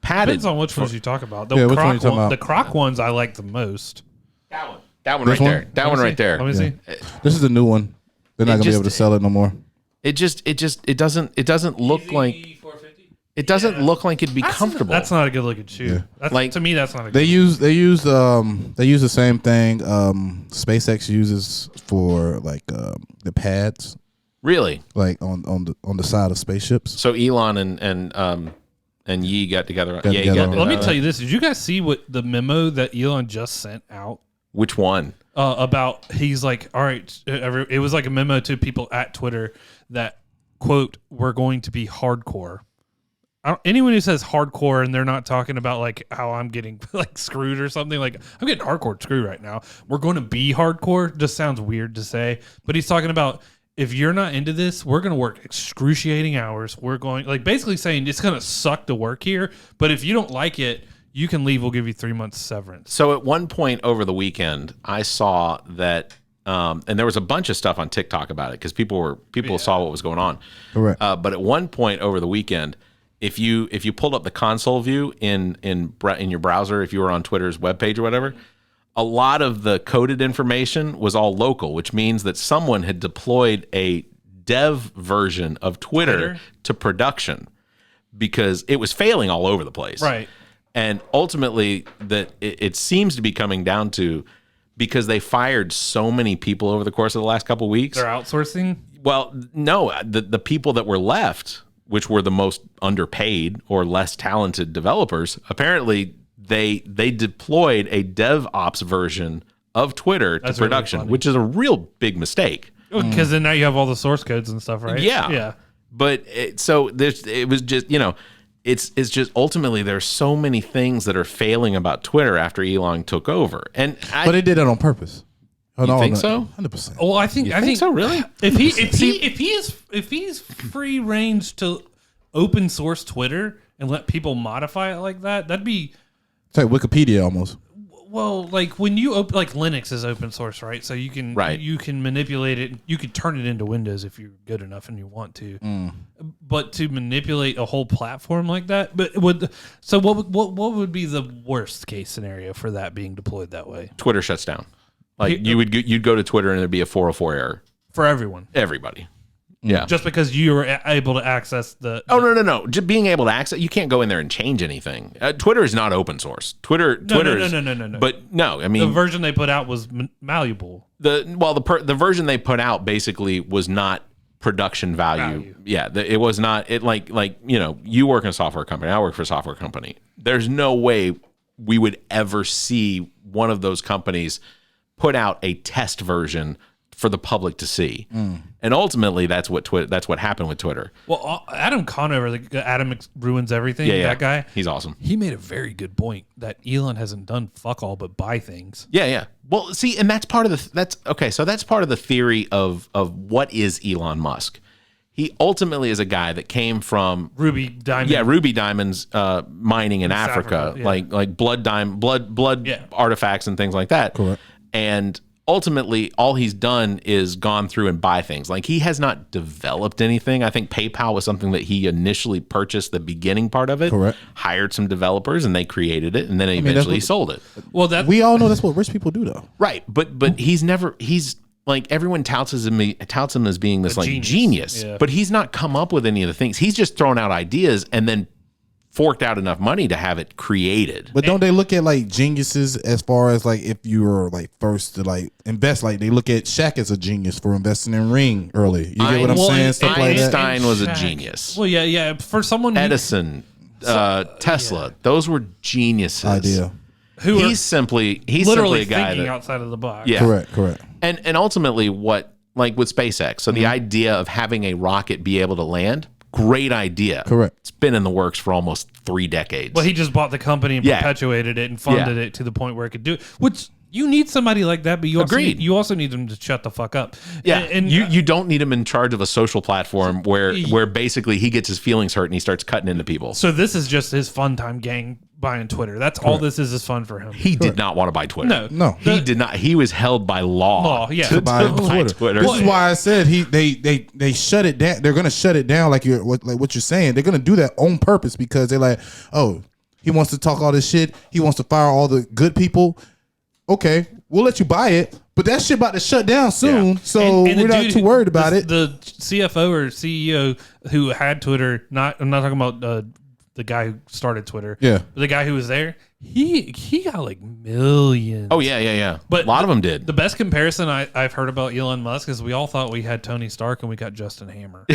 padded. Depends on which ones you talk about. The Croc ones I like the most. That one right there. That one right there. Let me see. This is a new one. They're not gonna be able to sell it no more. It doesn't look like it doesn't look like it'd be comfortable. That's not a good looking shoe. Yeah. To me, that's not a good. They use the same thing SpaceX uses for like the pads. Really? Like on the side of spaceships. So Elon and Yi got together. Let me tell you this. Did you guys see what the memo that Elon just sent out? Which one? About he's like, all right, it was like a memo to people at Twitter that, quote, we're going to be hardcore. Anyone who says hardcore and they're not talking about like how I'm getting like screwed or something, like I'm getting hardcore screwed right now. We're going to be hardcore just sounds weird to say, but he's talking about if you're not into this, we're going to work excruciating hours. We're going like basically saying it's going to suck to work here, but if you don't like it, you can leave. We'll give you 3 months severance. So at one point over the weekend, I saw that, and there was a bunch of stuff on TikTok about it because people saw what was going on. Correct. But at one point over the weekend, if you pulled up the console view in your browser, if you were on Twitter's webpage or whatever, a lot of the coded information was all local, which means that someone had deployed a dev version of Twitter to production because it was failing all over the place. Right. And ultimately, that it seems to be coming down to because they fired so many people over the course of the last couple of weeks. They're outsourcing? Well, no, the people that were left, which were the most underpaid or less talented developers, apparently they deployed a DevOps version of Twitter to production, really, which is a real big mistake. Because then now you have all the source codes and stuff, right? Yeah. But it was just, it's just ultimately there's so many things that are failing about Twitter after Elon took over. But they did it on purpose. You think so? 100%. Well, I think so. Really? If he's free range to open source Twitter and let people modify it like that, that'd be It's like Wikipedia almost. well, like when you open like Linux is open source, right? So you can you can manipulate it. You can turn it into Windows if you're good enough and you want to. But to manipulate a whole platform like that, what would be the worst case scenario for that being deployed that way? Twitter shuts down. Like you'd go to Twitter and there'd be a 404 error. For everyone. Everybody. Yeah. Just because you were able to access the... No. Just being able to access... You can't go in there and change anything. Twitter is not open source. Twitter No. But no, I mean... The version they put out was malleable. The version they put out basically was not production value. Yeah, it was not... It like you work in a software company. I work for a software company. There's no way we would ever see one of those companies put out a test version for the public to see. And ultimately that's what happened with Twitter. Well, Adam Conover, Adam Ruins Everything, that guy. He's awesome. He made a very good point that Elon hasn't done fuck all but buy things. Yeah. Well, see, and that's part of so that's part of the theory of what is Elon Musk. He ultimately is a guy that came from Ruby Diamond. Yeah, Ruby Diamonds mining in Africa, like blood artifacts and things like that. Correct. And ultimately, all he's done is gone through and buy things. Like, he has not developed anything. I think PayPal was something that he initially purchased the beginning part of it. Correct. Hired some developers, and they created it, and then eventually sold it. Well, we all know that's what rich people do, though. Right, but he's like, everyone touts him as being this like genius. Yeah. But he's not come up with any of the things. He's just thrown out ideas and then forked out enough money to have it created. But don't they look at like geniuses as far as like if you were like first to like invest? Like they look at Shaq as a genius for investing in Ring early. You get what I'm saying? Stuff like that. Einstein was a genius. Well, yeah. For someone Edison, Tesla, those were geniuses. Idea. He's simply a guy thinking that, outside of the box. Yeah, correct. And ultimately, what like with SpaceX, so the idea of having a rocket be able to land. Great idea. Correct. It's been in the works for almost 3 decades. Well, he just bought the company and perpetuated it and funded it to the point where it could do it. Which you need somebody like that, but you also need them to shut the fuck up. Yeah, and you don't need him in charge of a social platform where basically he gets his feelings hurt and he starts cutting into people. So this is just his fun time gang buying Twitter. That's all this is fun for him. He did not want to buy Twitter. No. He did not. He was held by law to buy Twitter. This is why I said they shut it down. They're going to shut it down like what you're saying. They're going to do that on purpose because they're like, oh, he wants to talk all this shit. He wants to fire all the good people. Okay, we'll let you buy it, but that shit about to shut down soon, so we're not too worried about it. The CFO or CEO who had Twitter, I'm not talking about the guy who started Twitter. Yeah, but the guy who was there, he got like millions. Oh yeah. But a lot of them did. The best comparison I've heard about Elon Musk is we all thought we had Tony Stark and we got Justin Hammer.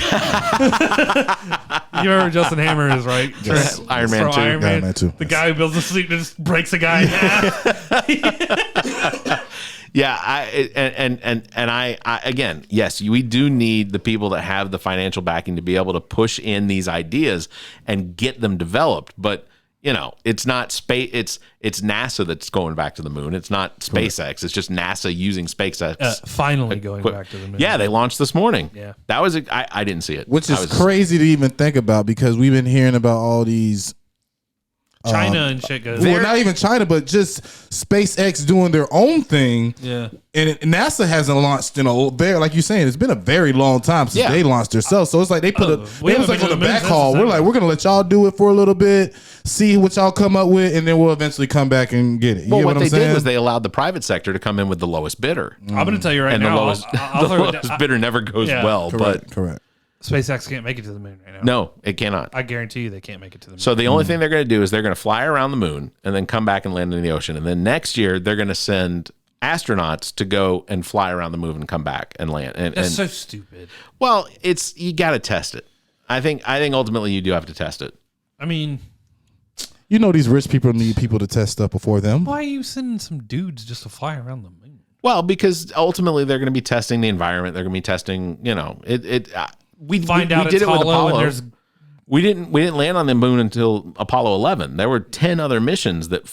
You remember Justin Hammer is right? Yes. Iron Man 2. Iron Man 2. The guy who builds a suit and just breaks a guy in half. Yeah, I again, yes, we do need the people that have the financial backing to be able to push in these ideas and get them developed. But it's not space. It's NASA that's going back to the moon. It's not SpaceX. It's just NASA using SpaceX. Finally going back to the moon. Yeah, they launched this morning. Yeah, that was. I didn't see it, which is crazy to even think about because we've been hearing about all these. China and shit goes. Well, not even China, but just SpaceX doing their own thing. Yeah. And NASA hasn't launched in like you're saying, it's been a very long time since they launched themselves. So it's like they put on the back haul. We're like, we're going to let y'all do it for a little bit, see what y'all come up with, and then we'll eventually come back and get it. You get what I'm they saying? did was they allowed the private sector to come in with the lowest bidder. I'm going to tell you right now. The lowest bidder never goes well. Correct. SpaceX can't make it to the moon right now. No, it cannot. I guarantee you they can't make it to the moon. So the only thing they're going to do is they're going to fly around the moon and then come back and land in the ocean. And then next year they're going to send astronauts to go and fly around the moon and come back and land. That's so stupid. Well, you got to test it. I think ultimately you do have to test it. I mean, these rich people need people to test stuff before them. Why are you sending some dudes just to fly around the moon? Well, because ultimately they're going to be testing the environment. They're going to be testing, we did it with Apollo. And there's We didn't land on the moon until Apollo 11. There were 10 other missions that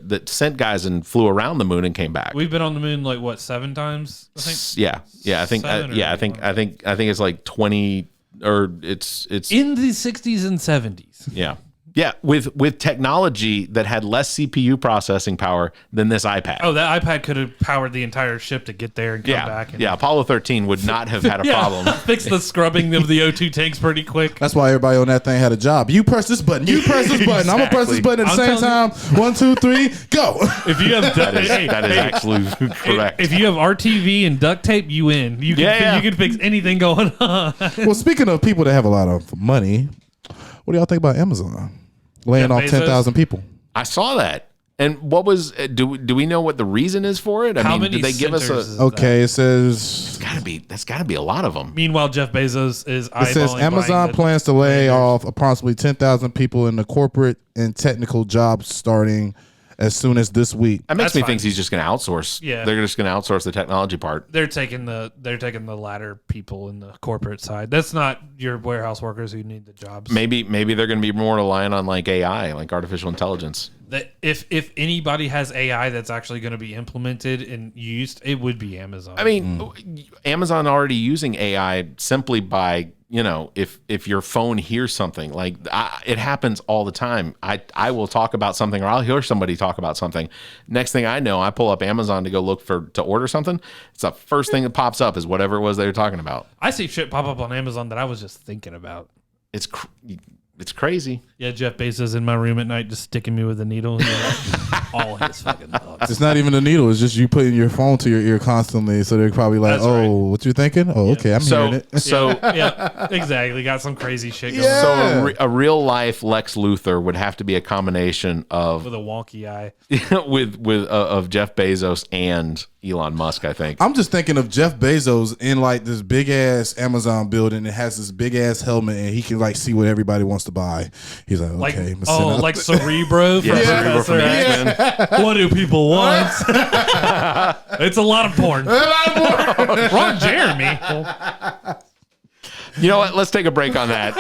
that sent guys and flew around the moon and came back. We've been on the moon like what, 7 times? I think. Yeah. I think I think it's like 20, or it's in the 60s and 70s. Yeah, with technology that had less CPU processing power than this iPad. Oh, that iPad could have powered the entire ship to get there and come back. And Apollo 13 would not have had a problem. Fix the scrubbing of the O2 tanks pretty quick. That's why everybody on that thing had a job. You press this button. You press this button. I'm gonna press this button at the same time. 1, 2, 3, go. If you have that is absolutely correct. If you have RTV and duct tape, you win. You can fix anything going on. Well, speaking of people that have a lot of money, what do y'all think about Amazon laying off 10,000 people? I saw that. And what was do we know what the reason is for it? How many did they give us a Okay, it says that's got to be a lot of them. Meanwhile, Jeff Bezos is it says Amazon plans to lay off approximately 10,000 people in the corporate and technical jobs starting as soon as this week. That makes me think he's just going to outsource. Yeah. They're just going to outsource the technology part. They're taking the latter people in the corporate side. That's not your warehouse workers who need the jobs. Maybe they're going to be more reliant on like AI, like artificial intelligence. That if anybody has AI that's actually going to be implemented and used, it would be Amazon. I mean, Amazon already using AI simply by, if your phone hears something, like it happens all the time. I will talk about something, or I'll hear somebody talk about something. Next thing I know, I pull up Amazon to go look to order something. It's the first thing that pops up is whatever it was they were talking about. I see shit pop up on Amazon that I was just thinking about. It's crazy. Yeah, Jeff Bezos in my room at night just sticking me with a needle. All his fucking dogs. It's not even a needle. It's just you putting your phone to your ear constantly. So they're probably like, That's right. What you thinking? Oh, okay, I'm hearing it. Yeah, exactly. Got some crazy shit going Yeah. on. So a real life Lex Luthor would have to be a combination of With a wonky eye. of Jeff Bezos and Elon Musk, I think. I'm just thinking of Jeff Bezos in like this big ass Amazon building. It has this big ass helmet, and he can like see what everybody wants to buy. He's like, okay, like Cerebro from Cerebro from Professor X. X-Men. What do people want? It's a lot of porn. Ron Jeremy. You know what? Let's take a break on that.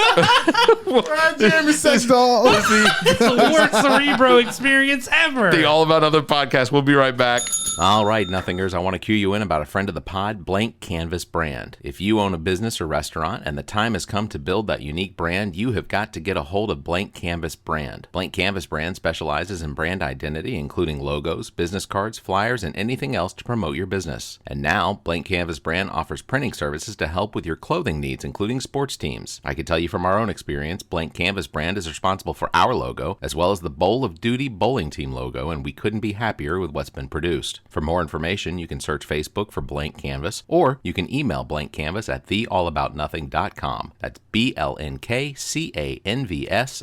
Jeremy sex doll. It's the worst Cerebro experience ever. The All About Nothing podcast. We'll be right back. All right, Nothingers, I want to cue you in about a friend of the pod, Blank Canvas Brand. If you own a business or restaurant and the time has come to build that unique brand, you have got to get a hold of Blank Canvas Brand. Blank Canvas Brand specializes in brand identity, including logos, business cards, flyers, and anything else to promote your business. And now, Blank Canvas Brand offers printing services to help with your clothing needs, including sports teams. I can tell you from our own experience, Blank Canvas Brand is responsible for our logo, as well as the Bowl of Duty bowling team logo, and we couldn't be happier with what's been produced. For more information, you can search Facebook for Blank Canvas, or you can email Blank Canvas at theallaboutnothing.com. That's BLNKCANVS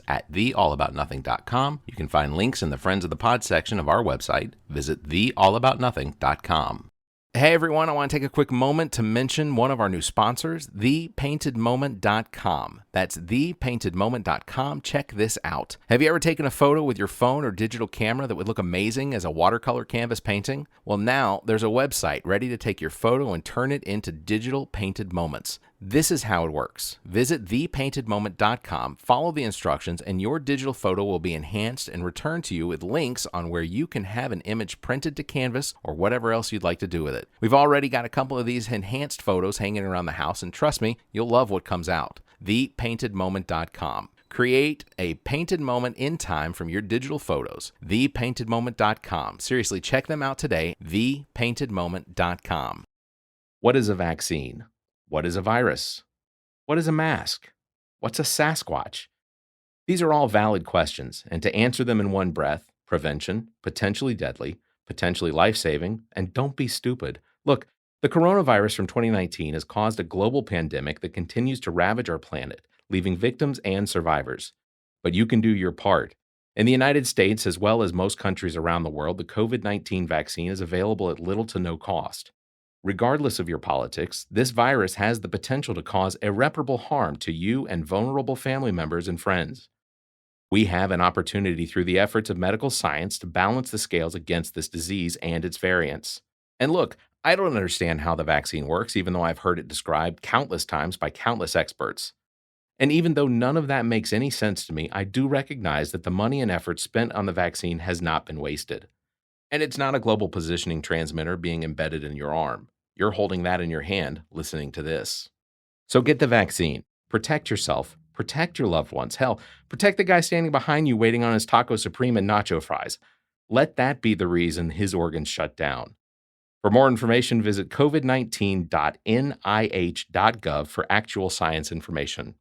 at theallaboutnothing.com. You can find links in the Friends of the Pod section of our website. Visit theallaboutnothing.com. Hey everyone, I want to take a quick moment to mention one of our new sponsors, thepaintedmoment.com. That's thepaintedmoment.com. Check this out. Have you ever taken a photo with your phone or digital camera that would look amazing as a watercolor canvas painting? Well, now there's a website ready to take your photo and turn it into digital painted moments. This is how it works. Visit thepaintedmoment.com, follow the instructions, and your digital photo will be enhanced and returned to you with links on where you can have an image printed to canvas or whatever else you'd like to do with it. We've already got a couple of these enhanced photos hanging around the house, and trust me, you'll love what comes out. Thepaintedmoment.com. Create a painted moment in time from your digital photos. Thepaintedmoment.com. Seriously, check them out today. Thepaintedmoment.com. What is a vaccine? What is a virus? What is a mask? What's a Sasquatch? These are all valid questions, and to answer them in one breath, prevention, potentially deadly, potentially life-saving, and don't be stupid. Look, the coronavirus from 2019 has caused a global pandemic that continues to ravage our planet, leaving victims and survivors. But you can do your part. In the United States, as well as most countries around the world, the COVID-19 vaccine is available at little to no cost. Regardless of your politics, this virus has the potential to cause irreparable harm to you and vulnerable family members and friends. We have an opportunity through the efforts of medical science to balance the scales against this disease and its variants. And look, I don't understand how the vaccine works, even though I've heard it described countless times by countless experts. And even though none of that makes any sense to me, I do recognize that the money and effort spent on the vaccine has not been wasted. And it's not a global positioning transmitter being embedded in your arm. You're holding that in your hand, listening to this. So get the vaccine. Protect yourself. Protect your loved ones. Hell, protect the guy standing behind you waiting on his taco supreme and nacho fries. Let that be the reason his organs shut down. For more information, visit covid19.nih.gov for actual science information.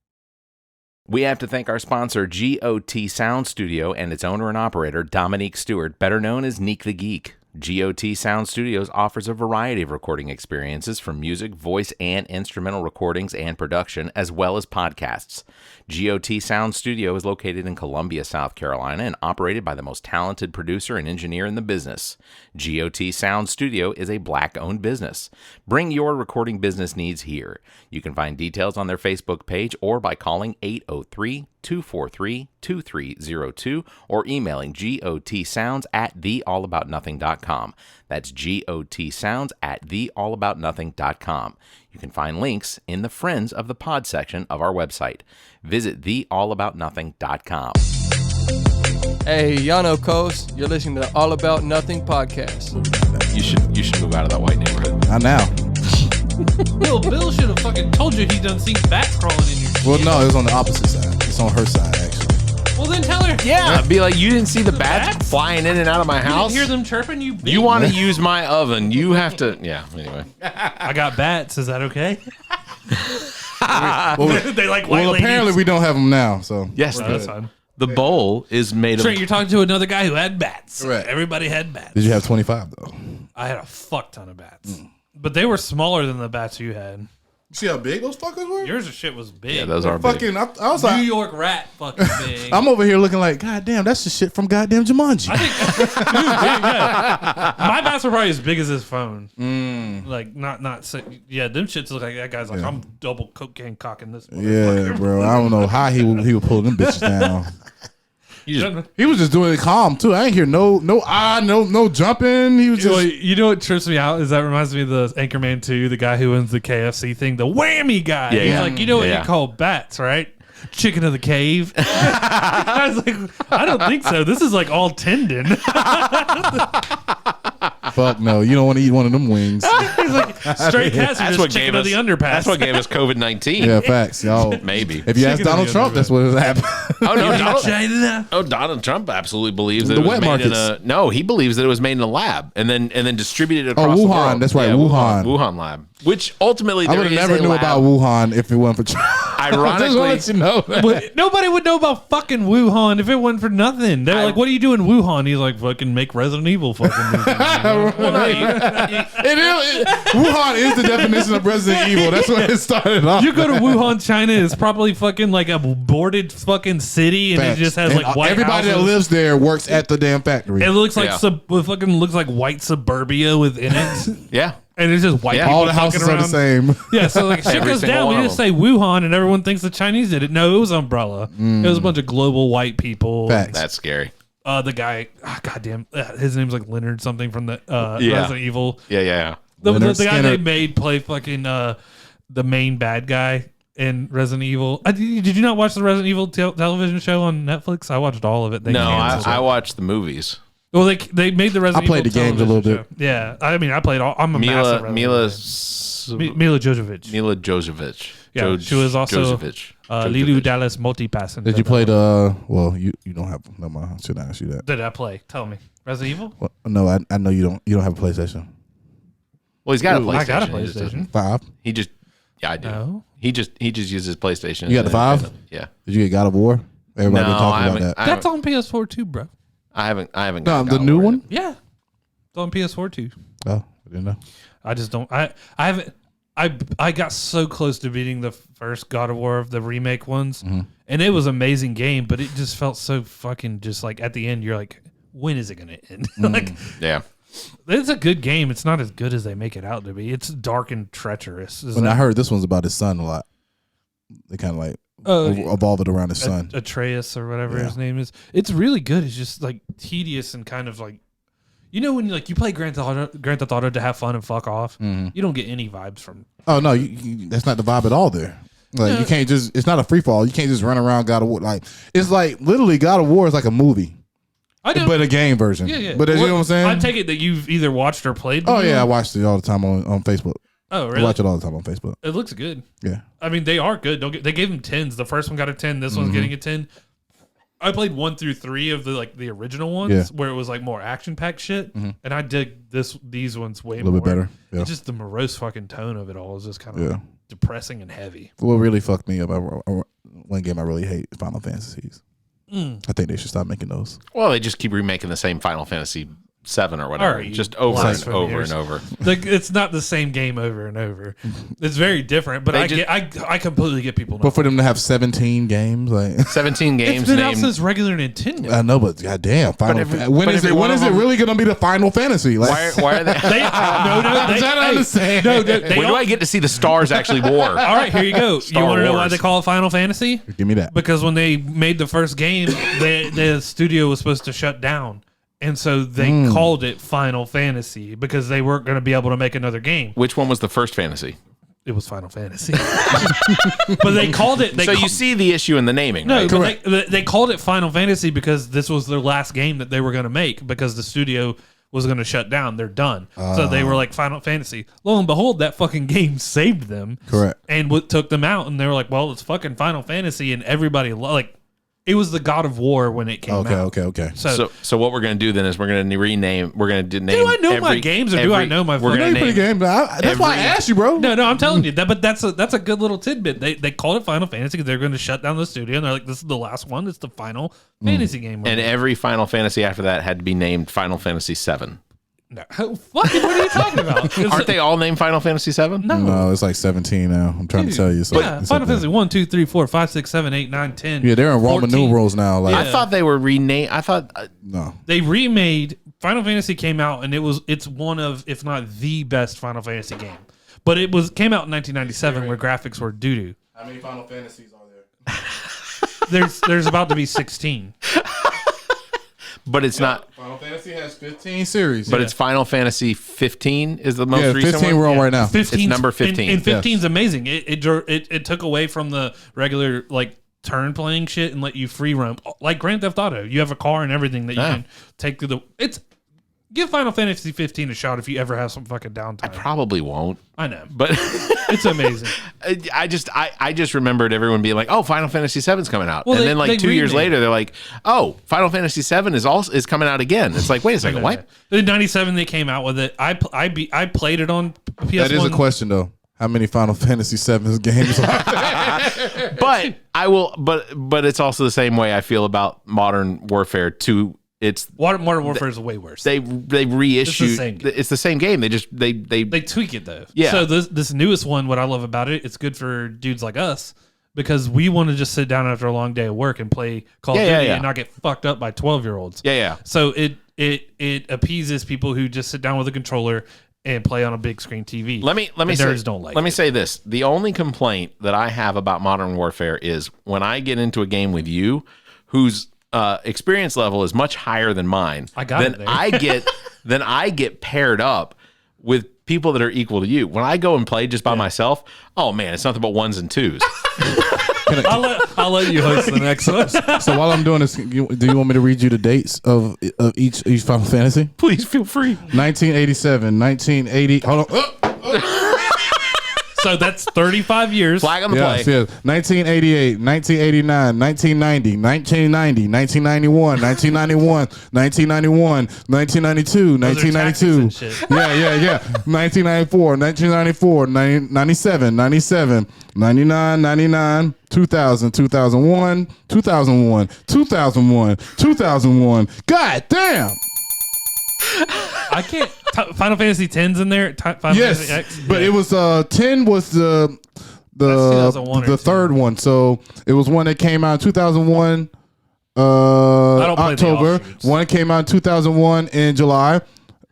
We have to thank our sponsor, GOT Sound Studio, and its owner and operator, Dominique Stewart, better known as Neek the Geek. GOT Sound Studios offers a variety of recording experiences from music, voice, and instrumental recordings and production, as well as podcasts. GOT Sound Studio is located in Columbia, South Carolina, and operated by the most talented producer and engineer in the business. GOT Sound Studio is a Black-owned business. Bring your recording business needs here. You can find details on their Facebook page or by calling 803-243-2302 or emailing gotsounds@theallaboutnothing.com. That's gotsounds@theallaboutnothing.com. You can find links in the Friends of the Pod section of our website. Visit theallaboutnothing.com. Hey, Yano Coast, you're listening to the All About Nothing podcast. You should move out of that white neighborhood. Not now. Bill should have fucking told you he done seen bats crawling in your shit. Well, no, it was on the opposite side. It's on her side, actually. Well, then tell her. Yeah, be like, you didn't see the bats flying in and out of my You house? didn't hear them chirping? You want to use my oven. You have to. Yeah, anyway. I got bats. Is that okay? They like white Well, ladies. apparently we don't have them now, so. Yes, No, that's fine. the bowl is made Trent, of. you're talking to another guy who had bats. Correct. Everybody had bats. Did you have 25, though? I had a fuck ton of bats. But they were smaller than the bats you had. You see how big those fuckers were? Yours shit was big. Yeah, those are big. Fucking, I was New like, York rat fucking big. I'm over here looking like, God damn, that's the shit from goddamn Jumanji. I think yeah. My bats were probably as big as his phone. Like not so, yeah, them shits look like that guy's like, I'm double cocaine cocking this. Yeah, bro. I don't know how he would pull them bitches down. He was just doing it calm too. I ain't hear no jumping. He was just You know what trips me out is that reminds me of the Anchorman 2, the guy who owns the KFC thing, the whammy guy. Yeah, He's yeah. like, you know what Yeah. you call bats, right? Chicken of the cave. I was like, I don't think so. This is like all tendon. fuck no. You don't want to eat one of them wings. He's like, straight cats are just chicken of the underpass. That's what gave us COVID-19. Yeah, facts, y'all. Maybe. If you ask Chicken Donald of the Trump, that's what has happened. Oh no, China. Donald Trump absolutely believes that The it was wet made in markets. a. No, he believes that it was made in a lab and then distributed across the Wuhan, world. that's right, Yeah, Wuhan. Wuhan lab. Which ultimately I there would is have never a knew lab. about Wuhan if it wasn't for China. I just want to Ironically, let you know that. But nobody would know about fucking Wuhan if it wasn't for nothing. They're like, "What are you doing in Wuhan?" He's like, "Fucking make Resident Evil fucking movies." Wuhan is the definition of Resident Evil. That's what it started off. You go to Wuhan, China, it's probably fucking like a boarded fucking city, and Facts. it just has And like white everybody houses. that lives there works at the damn factory. It looks like Yeah. it fucking looks like white suburbia within it, yeah. and it's just white Yeah. people All the houses fucking are the around. same. Yeah, so like shit Every goes single down. We one of just say Wuhan, and everyone thinks the Chinese did it. No, it was Umbrella. It was a bunch of global white people. Facts. That's scary. The guy, goddamn, his name's like Leonard something from the Yeah. Resident Evil. Yeah. The Leonard guy Skinner. they made play fucking the main bad guy in Resident Evil. Did you not watch the Resident Evil television show on Netflix? I watched all of it. They No, canceled I it. watched the movies. Well, they made the Resident I played Evil the games a little television show. Yeah, I mean, I played all. I'm a massive Mila Mila Jovovich. Mila Jovovich. Yeah, she was also Jovovich. Lilu Dallas multi-passing. Did you play the? Well, you don't have. No, I should ask you that. Did I play? Tell me, Resident Evil. Well, no, I know you don't. You don't have a PlayStation Well, he's got a Ooh, PlayStation. I got a He just doesn't- PlayStation. 5. He just. Yeah, I do. No. He just uses PlayStation. You got the 5? Yeah. Did you get God of War? Everybody been No, talking I about haven't. that. That's on PS4 too, bro. I haven't. No, got the God of new War one. yet. Yeah, it's on PS4 too. Oh, I didn't know. I just don't. I haven't. I got so close to beating the first God of War of the remake ones, and it was an amazing game. But it just felt so fucking just like at the end, you're like, when is it gonna end? Like, Yeah. it's a good game. It's not as good as they make it out to be. It's dark and treacherous. When I heard this one's about his son a lot, they kind of like evolve it around his son. Atreus or whatever Yeah. his name is. It's really good. It's just like tedious and kind of like, you know, when you play Grand Theft Auto to have fun and fuck off, you don't get any vibes from. Oh no, that's not the vibe at all. There, Like you can't just. It's not a free fall. You can't just run around God of War. Like it's like literally God of War is like a movie, but a game version. Yeah. But you know what I'm saying? I take it that you've either watched or played. Oh yeah, I watched it all the time on Facebook. Oh really? I watch it all the time on Facebook. It looks good. Yeah. I mean, they are good. They gave them 10s. The first one got a 10. This one's getting a 10. I played 1 through 3 of the original ones where it was like more action packed shit, and I dig these ones way more. A little bit better. Yeah. It's just the morose fucking tone of it all is just kind of depressing and heavy. What really fucked me up? One game I really hate is Final Fantasies. I think they should stop making those. Well, they just keep remaking the same Final Fantasy VII or whatever, Right, just over and blasphemy over years. and over. Like it's not the same game over and over. It's very different, but I completely get people. But for them to have 17 games, like 17 games it's been out named. since regular Nintendo. I know, but goddamn, when is one it of them- really gonna be the Final Fantasy? Like, Why are they? understand. They When do I get to see the stars actually war? All right, here you go. Star You want to know why Wars. they call it Final Fantasy? Give me that. Because when they made the first game, the studio was supposed to shut down. And so they called it Final Fantasy because they weren't going to be able to make another game. Which one was the first fantasy? It was Final Fantasy. But they called it... You see the issue in the naming, No, right? but they called it Final Fantasy because this was their last game that they were going to make because the studio was going to shut down. They're done. So they were like Final Fantasy. Lo and behold, that fucking game saved them. Correct. And what took them out, and they were like, well, it's fucking Final Fantasy, and everybody... it was the God of War when it came out. Okay. So what we're going to do then is we're going to rename. We're going to name. Do I know my games or do I know my? We're I know going you to play the name. game, but that's why I asked you, bro. No, I'm telling you that. But that's a good little tidbit. They called it Final Fantasy because they're going to shut down the studio, and they're like, this is the last one. It's the Final Fantasy game. And every Final Fantasy after that had to be named Final Fantasy VII. no, what are you talking about? Aren't they all named Final Fantasy VII? No, it's like 17 now. I'm trying to tell you. So Yeah, it's Final okay. Fantasy 1, 2, 3, 4, 5, 6, 7, 8, 9, 10. Yeah, they're in Roman 14. numerals now. Like, I thought they were renamed. I thought no. They remade Final Fantasy came out, and it's one of, if not the best Final Fantasy game. But it came out in 1997 where graphics were doo doo. How many Final Fantasies are there? There's about to be 16. but it's not. Final Fantasy has 15 series. But it's Final Fantasy 15 is the most recent 15 one. we're on right now. 15 It's number 15. And 15's amazing. It took away from the regular turn playing shit and let you free roam like Grand Theft Auto. You have a car and everything that you can take through give Final Fantasy 15 a shot if you ever have some fucking downtime. Probably won't. I know, But it's amazing. I just remembered everyone being like, "Oh, Final Fantasy VII's coming out," Well, and they- then they 2 years remade later, they're like, "Oh, Final Fantasy VII is coming out again." It's like, wait a second, what? In 97 they came out with it. I played it on PS1. That is a question though. How many Final Fantasy VII games are there? But I will. But it's also the same way I feel about Modern Warfare 2. It's Modern Warfare is way worse. they reissued. same game. It's the same game. They just they tweak it though. Yeah. So this newest one, what I love about it, it's good for dudes like us because we want to just sit down after a long day of work and play Call of Duty and not get fucked up by 12-year-olds. yeah. So it appeases people who just sit down with a controller and play on a big screen TV. Let me The say, nerds don't like let me it. say this. The only complaint that I have about Modern Warfare is when I get into a game with you, whose experience level is much higher than mine. I got it there. I get paired up with people that are equal to you. When I go and play just by myself, oh man, it's nothing but ones and twos. I'll let you host the next one. So while I'm doing this, do you want me to read you the dates of each Final Fantasy? Please feel free. 1987, 1980. Hold on. So that's 35 years. Flag on the Yes, play. yes. 1988, 1989, 1990, 1990, 1991, 1991, 1991, 1992, Those are tactics 1992. and shit. Yeah. 1994, 1994, 97, 97, 99, 99, 2000, 2001, 2001, 2001, 2001. God damn. I can't. Final Fantasy X's in there. Final Yes, Fantasy X. but Yeah. it was 10 was the 2001 or the 2. third one. So it was one that came out in 2001 don't play the October. offshoots. One that came out in 2001 in July.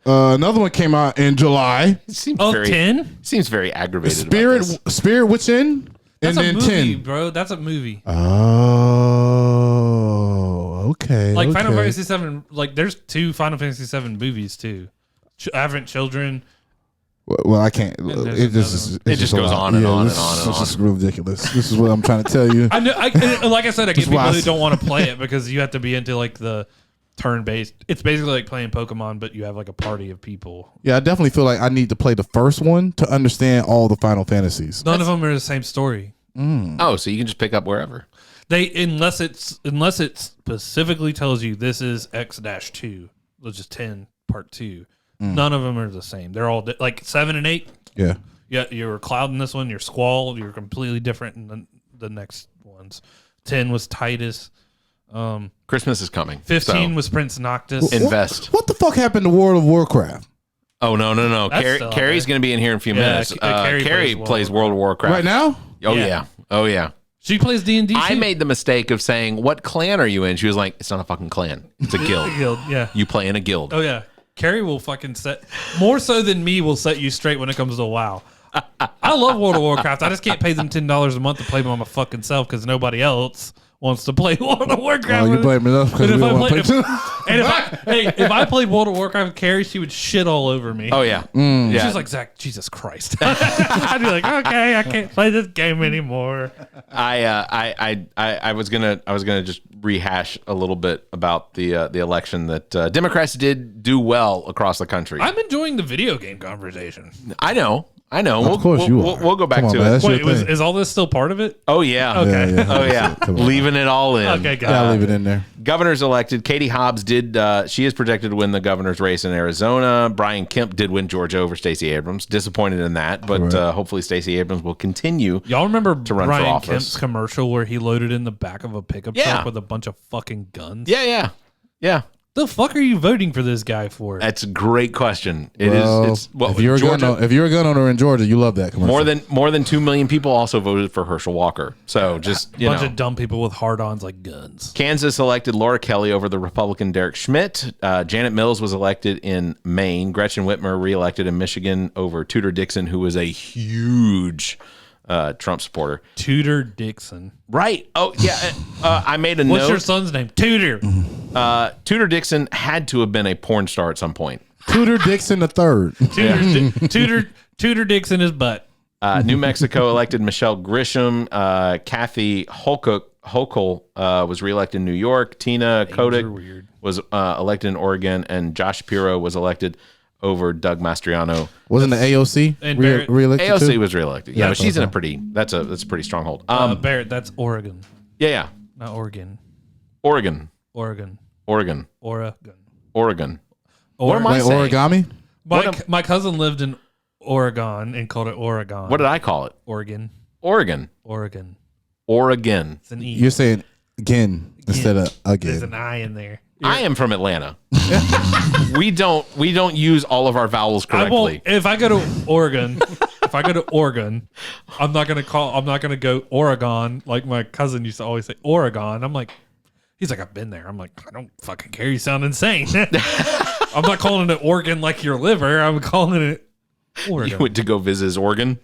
Another one came out in July. It seems Oh, very 10? seems very aggravated. about this. Spirit Within, That's and a then movie, 10. bro. That's a movie. Oh, okay. Like Final okay. Fantasy VII. Like there's 2 Final Fantasy VII movies too. Aberrant Children. Well, I can't. there's It just goes on and on and on and It's on. just ridiculous. This is what I'm trying to tell you. I know. Like I said, I get people why I who s- don't want to play it because you have to be into like the turn-based. It's basically like playing Pokemon, but you have like a party of people. Yeah, I definitely feel like I need to play the first one to understand all the Final Fantasies. None of them are the same story. Oh, so you can just pick up wherever. Unless it specifically tells you this is X-2, which is 10 part 2. None of them are the same. They're all like 7 and 8. Yeah. Yeah, you're Cloud in this one. You're Squall. You're completely different in the next ones. 10 was Titus. Christmas is coming. 15 so was Prince Noctis. invest. What the fuck happened to World of Warcraft? Oh no. That's still out Carrie's there. going to be in here in a few minutes. Carrie plays World of Warcraft Right now? Oh Yeah. yeah. Oh yeah. She plays D&D. I too. made the mistake of saying, "What clan are you in?" She was like, "It's not a fucking clan. It's a guild. Guild. Yeah. You play in a guild." Oh yeah. Carrie will fucking set more so than me will set you straight when it comes to WoW. I love World of Warcraft. I just can't pay them $10 a month to play by my fucking self because nobody else wants to play World of Warcraft. Oh, you blaming us because we And if don't I want to played- play. if I played World of Warcraft with Carrie, she would shit all over me. Oh yeah. She's Yeah. like, Zach, Jesus Christ. I'd be like, okay, I can't play this game anymore. I was gonna just rehash a little bit about the election that Democrats did do well across the country. I'm enjoying the video game conversation. I know. Of course you are. We'll go back Come on, to man, it. that's your Wait, thing. is all this still part of it? Oh yeah. Okay. Yeah, Oh yeah. Come on. Leaving it all in. Okay, got Yeah, I'll leave it in there. Governors elected. Katie Hobbs did. She is projected to win the governor's race in Arizona. Brian Kemp did win Georgia over Stacey Abrams. Disappointed in that, but hopefully Stacey Abrams will continue. Y'all remember run for Brian office. Kemp's commercial where he loaded in the back of a pickup Yeah. truck with a bunch of fucking guns? Yeah. The fuck are you voting for this guy for? That's a great question. It is. Well, It's well, if you're Georgia. if you're a gun owner in Georgia, you love that commercial. More than 2 million people also voted for Herschel Walker. So just A bunch of dumb people with hard-ons like guns. Kansas elected Laura Kelly over the Republican Derek Schmidt. Janet Mills was elected in Maine. Gretchen Whitmer reelected in Michigan over Tudor Dixon, who was a huge Trump supporter. Tudor Dixon. Right. Oh yeah. I made a What's note. your son's name? Tudor. Tudor Dixon had to have been a porn star at some point. Tudor Dixon the third. Tudor Dixon is butt. New Mexico elected Michelle Grisham. Kathy Hochul was reelected in New York. Tina Kotick was elected in Oregon, and Josh Shapiro was elected over Doug Mastriano. Wasn't the AOC And Barrett- reelected AOC too? was reelected. Yeah, but she's in a pretty. That's a pretty stronghold. Barrett, that's Oregon, Yeah. not Oregon. Oregon. Oregon. Oregon. Oregon. What am I Like saying? origami? My cousin lived in Oregon and called it Oregon. What did I call it? Oregon. Oregon. Oregon. Oregon. It's an E. You're saying again instead of There's again. an I in there. I am from Atlanta. we don't use all of our vowels I correctly. won't. If I go to Oregon, I'm not gonna go Oregon like my cousin used to always say Oregon. I'm like, he's like, I've been there. I'm like, I don't fucking care. You sound insane. I'm not calling it Oregon like your liver. I'm calling it You Oregon. went to go visit his Oregon.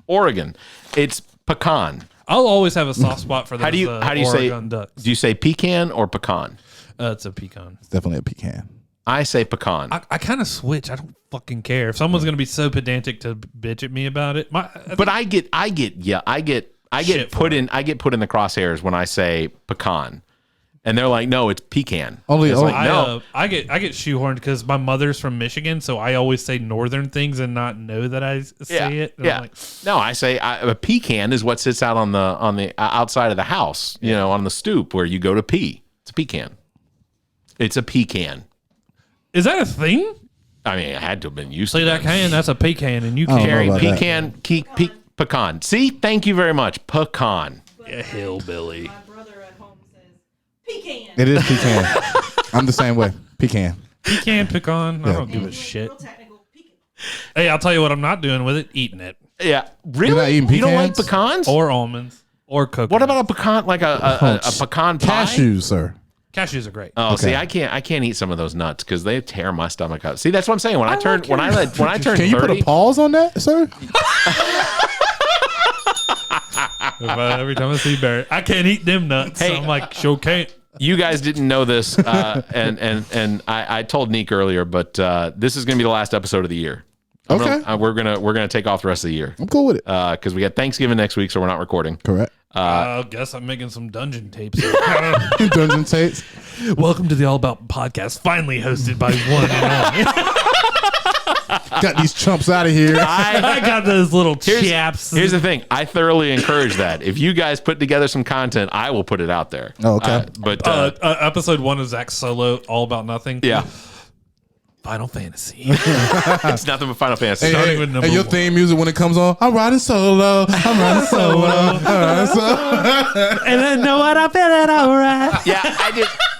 Oregon. It's pecan. I'll always have a soft spot for those. How do you Oregon say? ducks. Do you say pecan or pecan? It's a pecan. It's definitely a pecan. I say pecan. I kind of switch. I don't fucking care if someone's gonna be so pedantic to bitch at me about it. But I get Shit put for in the crosshairs when I say pecan, and they're like, no, it's pecan. Only- It's only- like, no. I get shoehorned because my mother's from Michigan, so I always say northern things and not know that I say it. And I'm like, No, I say a pecan is what sits out on the outside of the house, on the stoop where you go to pee. It's a pecan. It's a pecan. is that a thing? I mean, it had to have been used Say to. that can. That's a pecan, and you Oh, can't. Carrie, about that. pecan. See, thank you very much. Pecan. Yeah, hillbilly. My brother at home says pecan. It is pecan. I'm the same way. Pecan. Pecan. I don't give a shit. Real technical pecan. Hey, I'll tell you what I'm not doing with it: eating it, Yeah, really? You're not eating You don't like pecans? pecans? or almonds, or coconut. What about a pecan, like a pecan pie? Cashews, sir. cashews? Are great. Oh, Okay. see, I can't eat some of those nuts because they tear my stomach up. See, that's what I'm saying. When I turn 30, Can you put a pause on that, sir? Every time I see Barrett, I can't eat them nuts. Hey, I'm like, sure can't. you guys didn't know this, and I told Neek earlier, but this is going to be the last episode of the year. Okay. We're gonna take off the rest of the year I'm cool with it. because we got Thanksgiving next week, so we're not recording. Correct. I guess I'm making some dungeon tapes. Dungeon tapes. Welcome to the All About podcast, finally hosted by one and only. Got these chumps out of here. I got those little chaps. Here's the thing. I thoroughly encourage that. If you guys put together some content, I will put it out there. Oh, okay. But episode 1 of Zach's solo, All About Nothing. yeah, Final Fantasy. it's nothing but Final Fantasy. Starting with number Hey, your 1. theme music when it comes on, I'm riding solo. I'm riding solo. I'm riding solo. And I know what I'm feeling alright. Yeah,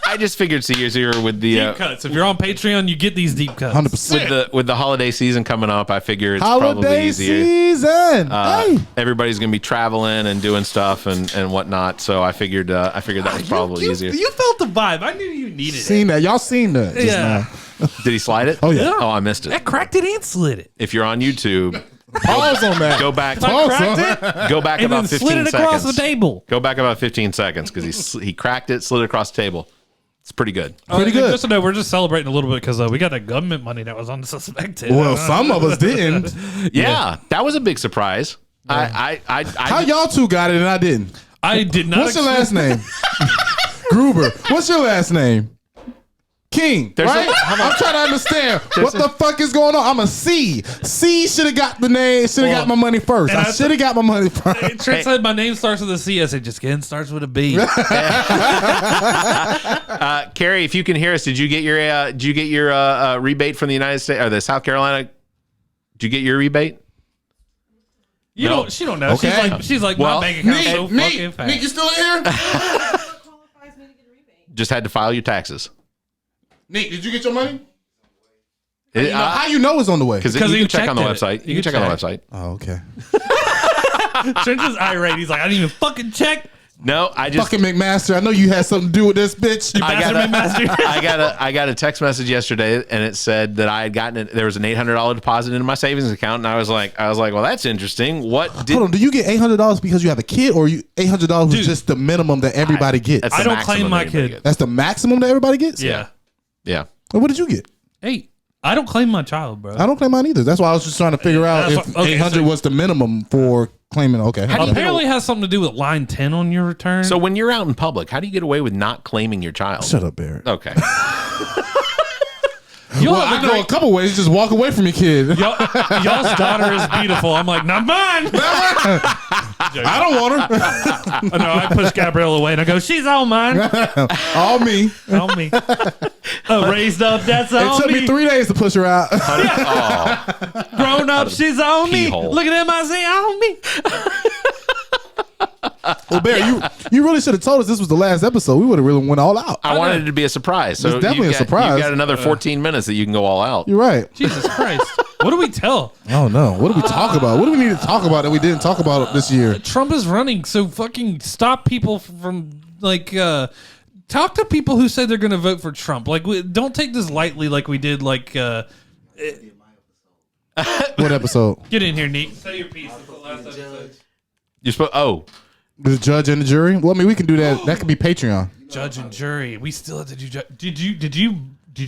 I just figured it's easier with the Deep cuts. If you're on Patreon, you get these deep cuts. 100%. with the holiday season coming up. I figure it's probably Holiday easier. season. Hey. Everybody's gonna be traveling and doing stuff and whatnot. So I figured that was probably easier. You felt the vibe. I knew you needed Seen that. Y'all seen that just Yeah. now. Did he slide it? Oh, yeah. Oh, I missed it. I cracked it and slid it. If you're on YouTube, Pause on that. go back. I cracked it Go back and about then 15 slid it across seconds. the table. Go back about 15 seconds because he cracked it, slid it across the table. It's pretty good. Pretty good. Just to know, we're just celebrating a little bit because we got that government money that was unsuspected. Well, some of us didn't. Yeah, that was a big surprise. How y'all two got it and I didn't? I did not. What's your last name? Gruber. What's your last name? King, right? I'm trying to understand what the fuck is going on. I'm a C. C should have got the name. Should have got my money first. I should have got my money first. Trent said my name starts with a C. I said just kidding, starts with a B. Carrie, if you can hear us, did you get your rebate from the United States or the South Carolina? Did you get your rebate? You No. don't. She don't know. Okay. She's like Well, my bank account's so fucking fast. Nick, you still in here? Qualifies me to get a rebate. Just had to file your taxes. Nick, did you get your money? Because How you know it's on the way? you can you check on the checked it. website. You You can check on the check. website. Oh, okay. Trent's just irate. He's like, I didn't even fucking check. No, I just Fucking McMaster, I know you had something to do with this bitch. I got a text message yesterday, and it said that I had gotten there was an $800 deposit into my savings account, and I was like, well, that's interesting. What did Hold on, do you get $800 because you have a kid, or you $800 was just the minimum that everybody gets? that's I the don't maximum claim my that anybody kid. gets. That's the maximum that everybody gets? Yeah. Yeah. Well, what did you get? Hey, I don't claim my child, bro. I don't claim mine either. That's why I was just trying to figure out That's if what- okay, 800 so- was the minimum for claiming. Okay. Apparently, it has something to do with line 10 on your return. So when you're out in public, how do you get away with not claiming your child? Shut up, Barrett. Okay. You'll Well, have I a know a great- couple ways. Just walk away from your kid. y'all's daughter is beautiful. I'm like, not mine. I don't want her. No, I push Gabrielle away and I go, she's all mine. All me. On me. Raised up, that's It on took me 3 days to push her out. Oh, Grown up, she's on me. Keyhole. Look at MIC on me. Well, Barrett, you really should have told us this was the last episode. We would have really went all out. I wanted it to be a surprise. So It's definitely you've a surprise. You've got another 14 minutes that you can go all out. You're right. Jesus Christ. What do we tell? Oh no. What do we talk about? What do we need to talk about that we didn't talk about this year? Trump is running, so fucking stop people from talk to people who said they're going to vote for Trump. Like, don't take this lightly, like we did. Like, What episode? get in here, Nate. Say your piece. It's the last episode. You're supposed. Oh, The judge and the jury? Well, I mean, we can do that. That could be Patreon. Judge and jury. We still have to do. Did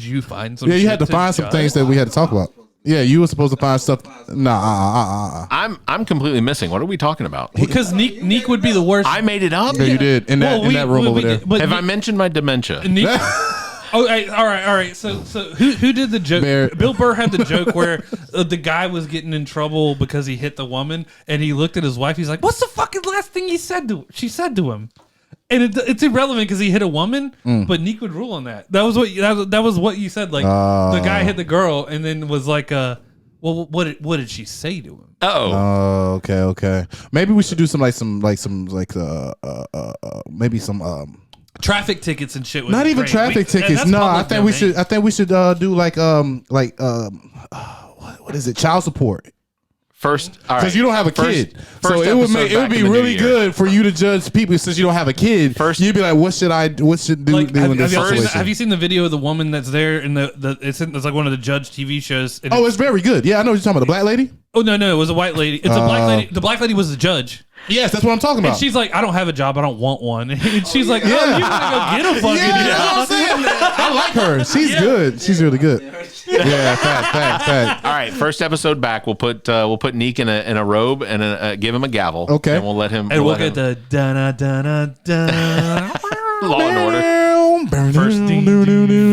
you find some? Yeah, you shit had to find some judge? things that we had to talk about. Yeah, you were supposed to find stuff. Nah, I'm completely missing. What are we talking about? Because Neek would be the worst. I made it up. Yeah, you did in that Well, in that room over there. But Have I mentioned my dementia? Neek, oh, hey, all right. So who did the joke? Barrett. Bill Burr had the joke where the guy was getting in trouble because he hit the woman, and he looked at his wife. He's like, "What's the fucking last thing she said to him?" And it's irrelevant because he hit a woman, but Neek would rule on that. That was what you said. Like the guy hit the girl, and then was like, "Well, what did she say to him?" Oh, Okay. Maybe we should do maybe some Traffic tickets and shit. Would not be even great. traffic tickets. That's No, I public think we domain. should. I think we should do what is it? Child support. first. All right. Because you don't have a kid, so it would be really good for you to judge people since you don't have a kid. First- you'd be like, what should do Like, in this situation? have you seen the video of the woman that's there in it's like one of the Judge TV shows? And Oh, it's very good. Yeah, I know what you're talking about. The black lady. oh no, it was a white lady. It's a black lady. The black lady was the judge. Yes, that's what I'm talking about. And she's like, I don't have a job. I don't want one. And she's like, oh, you want to go get a fucking that's what I'm saying. I like her. She's good. She's really good. Yeah, fact. All right, first episode back. We'll put Neek in a robe and give him a gavel. Okay. And we'll let him. And we'll get the da-na-da-na-da. Law and Order.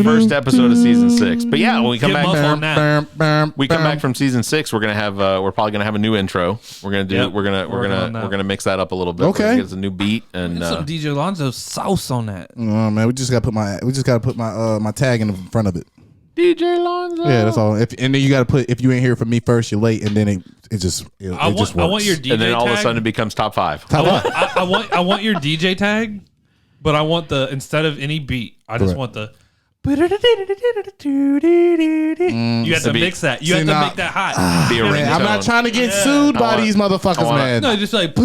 First episode of season 6. But yeah, when we come Get muff on back, that. we come back from season 6. We're gonna have. We're probably gonna have a new intro. We're gonna do. Yep. We're gonna mix that up a little bit. Okay. We're gonna get us a new beat and. Get some DJ Lonzo sauce on that. Oh man, we just gotta put my my tag in front of it. DJ Lonzo. Yeah, that's all. And then you gotta put, if you ain't here for me first, you're late, and then it just works. I want your DJ And then all tag. of a sudden it becomes top 5. I want your DJ tag, but I want instead of any beat, I just Correct. want the. You have to mix that. You have to make that hot. Be a Man, I'm ringtone. not trying to get sued by these motherfuckers, man. No, just like.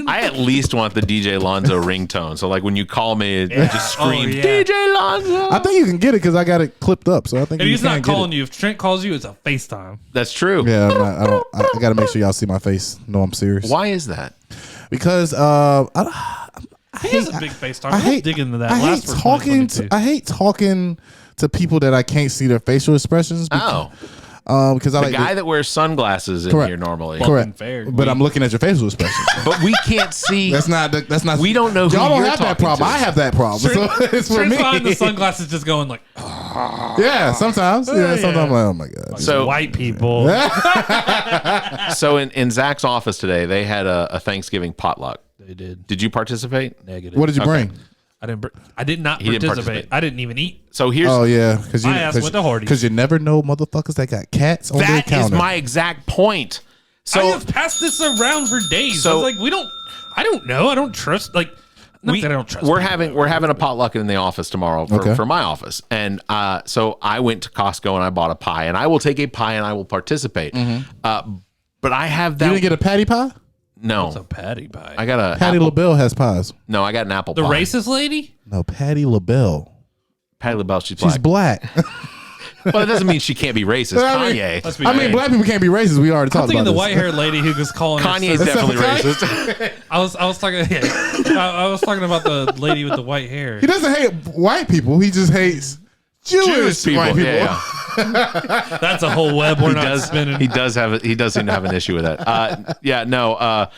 I at least want the DJ Lonzo ringtone. So like when you call me, it just scream yeah. DJ Lonzo. I think you can get it because I got it clipped up, so I think And you he's can not get calling it. you. If Trent calls you, it's a FaceTime. That's true. Yeah, I got to make sure y'all see my face. No, I'm serious. Why is that? Because He has a big FaceTime. I We'll hate dig into that. I Last hate for talking. 2022. I hate talking to people that I can't see their facial expressions. Oh, Because I the like guy that wears sunglasses in Correct. here normally. correct. fair. But I'm looking at your facial expressions. But we can't see. That's not. We don't know who Y'all don't you're have that talking problem. to. I have that problem. So it's for Trent's me. behind the sunglasses just going like, Yeah, sometimes. Yeah, sometimes I'm like, oh my god. So white people. So in Zach's office today, they had a Thanksgiving potluck. They did. Did you participate? Negative. What did you bring? I did not He didn't participate. participate. I didn't even eat. So here's Oh yeah, because My ass went to Hardee's. Because you never know motherfuckers that got cats on their that counter. is my exact point. I So have passed this around for days. So- I was like, I don't know. I don't trust. Like, not that I don't trust. we're people, having a potluck in the office tomorrow for my office, and so I went to Costco and I bought a pie, and I will take a pie and I will participate. But I have that. You didn't get a patty pie? no. It's a patty pie. I got a Patty apple, LaBelle has pies. no. I got an apple the pie. racist lady? No, Patty LaBelle. Patty LaBelle. She's She's black. black. Well, it doesn't mean she can't be racist. I mean- Kanye. Let's be I mean, fair. black people can't be racist. We already I'm talked thinking about the this. white haired lady who was calling. Kanye's us- definitely okay. racist. I was talking. Yeah, I was talking about the lady with the white hair. He doesn't hate white people. He just hates Jewish white people. Yeah, That's a whole web we're He not does. spinning. He does seem to have an issue with that.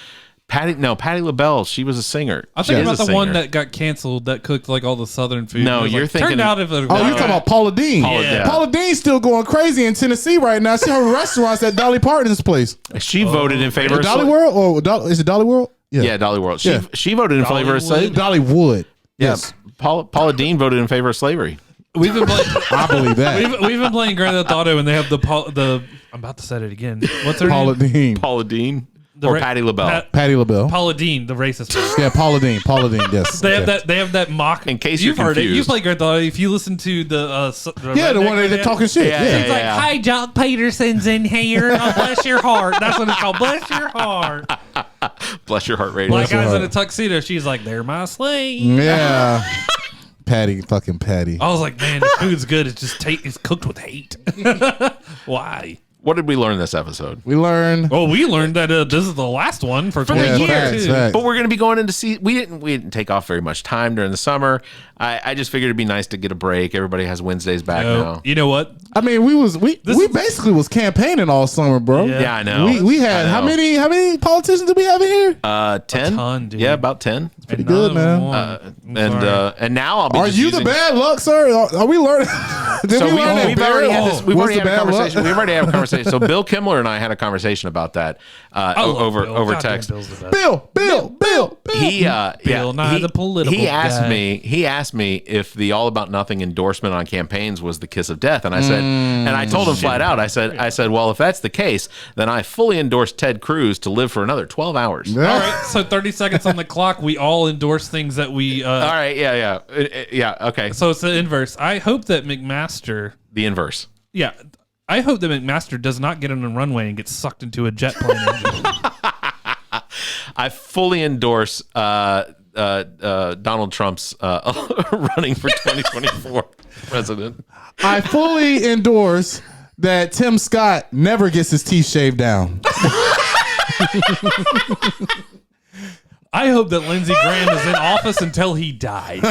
Patty LaBelle. She was a singer. I'm She thinking is about a the one singer. that got canceled that cooked like all the southern food. No, It was you're like, thinking- Turned out if it Oh, you're talking about Paula Dean. Yeah. Paula Dean's still going crazy in Tennessee right now. She has restaurants at Dolly Parton's place. She voted in favor of Dolly World? Or is it Dolly World? Yeah, Dolly World. She Yeah. she voted in favor of slavery. Dollywood. Yes. Paula Dean voted in favor of slavery. We've been playing. I believe that. We've been playing Grand Theft Auto, and they have the. I'm about to say it again. What's her Paula name? Dean. Paula Dean The or ra- Patty LaBelle. Patty LaBelle. Paula Dean, the racist one. Yeah, Paula Dean. Paula Dean, yes. They have Okay. that. They have that mock. In case you've you're heard it. You confused. play Grand Theft Auto. If you listen to the Yeah, the redneck one that radio, talking shit. Yeah, Yeah. It's like, "Hi, John Peterson's in here. Oh, bless your heart." That's what it's called. Bless your heart. Bless your heart radio. Black your guys in heart. a tuxedo. She's like, "They're my slave." Yeah. Patty, fucking Patty. I was like, "Man, the food's good. It's just it's cooked with hate." Why? What did we learn this episode? We learned. Well, we learned that this is the last one for the 2022. year. Facts. But we're going to be going into we didn't take off very much time during the summer. I just figured it'd be nice to get a break. Everybody has Wednesdays back now. You know what? I mean, we basically was campaigning all summer, bro. Yeah. Yeah, I know. We had I how know. many politicians did we have in here? 10. ton, dude. Yeah, about 10. Pretty good, man. And now I'll be. Are just you using, the bad luck, sir? Are we learning? Did So we learn that we've already Barrett had this. We've was already the had a bad luck? conversation. We've already had a conversation. So Bill Kimmler and I had a conversation about that over Goddamn text. Bill's the best. Bill. He Bill Nye, the political he asked guy. me if the All About Nothing endorsement on campaigns was the kiss of death, and I said, and I told him flat out, I said, well, if that's the case, then I fully endorse Ted Cruz to live for another 12 hours. All right, so 30 seconds on the clock. We all endorse things that we. All right, yeah, okay. So it's the inverse. I hope that McMaster. The inverse. Yeah, I hope that McMaster does not get on the runway and get sucked into a jet plane engine. I fully endorse Donald Trump's running for 2024 president. I fully endorse that Tim Scott never gets his teeth shaved down. I hope that Lindsey Graham is in office until he dies.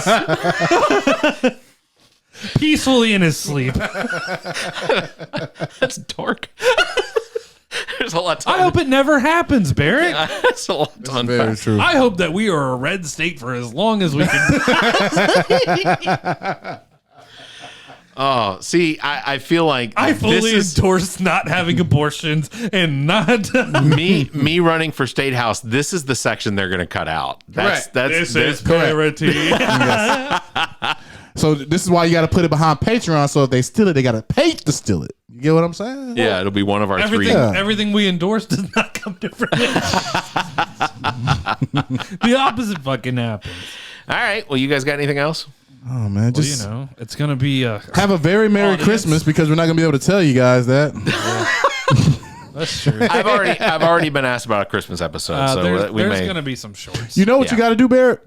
Peacefully in his sleep. That's dark. There's a lot to I hope it never happens, Barrett. That's a lot to That's very unpack. true. I hope that we are a red state for as long as we can. Oh, see, I feel like I fully this endorse not having abortions and not is me running for state house. This is the section they're going to cut out. That's This is correct. parity. So this is why you got to put it behind Patreon. So if they steal it, they got to pay to steal it. You get what I'm saying? yeah, it'll be one of our three. Everything we endorse does not come to fruition. The opposite fucking happens. All right. Well, you guys got anything else? Oh man, just It's gonna be have a very Merry audience. Christmas because we're not gonna be able to tell you guys that. That's true. I've already been asked about a Christmas episode, so there's gonna be some shorts. You know what Yeah. you got to do, Barrett?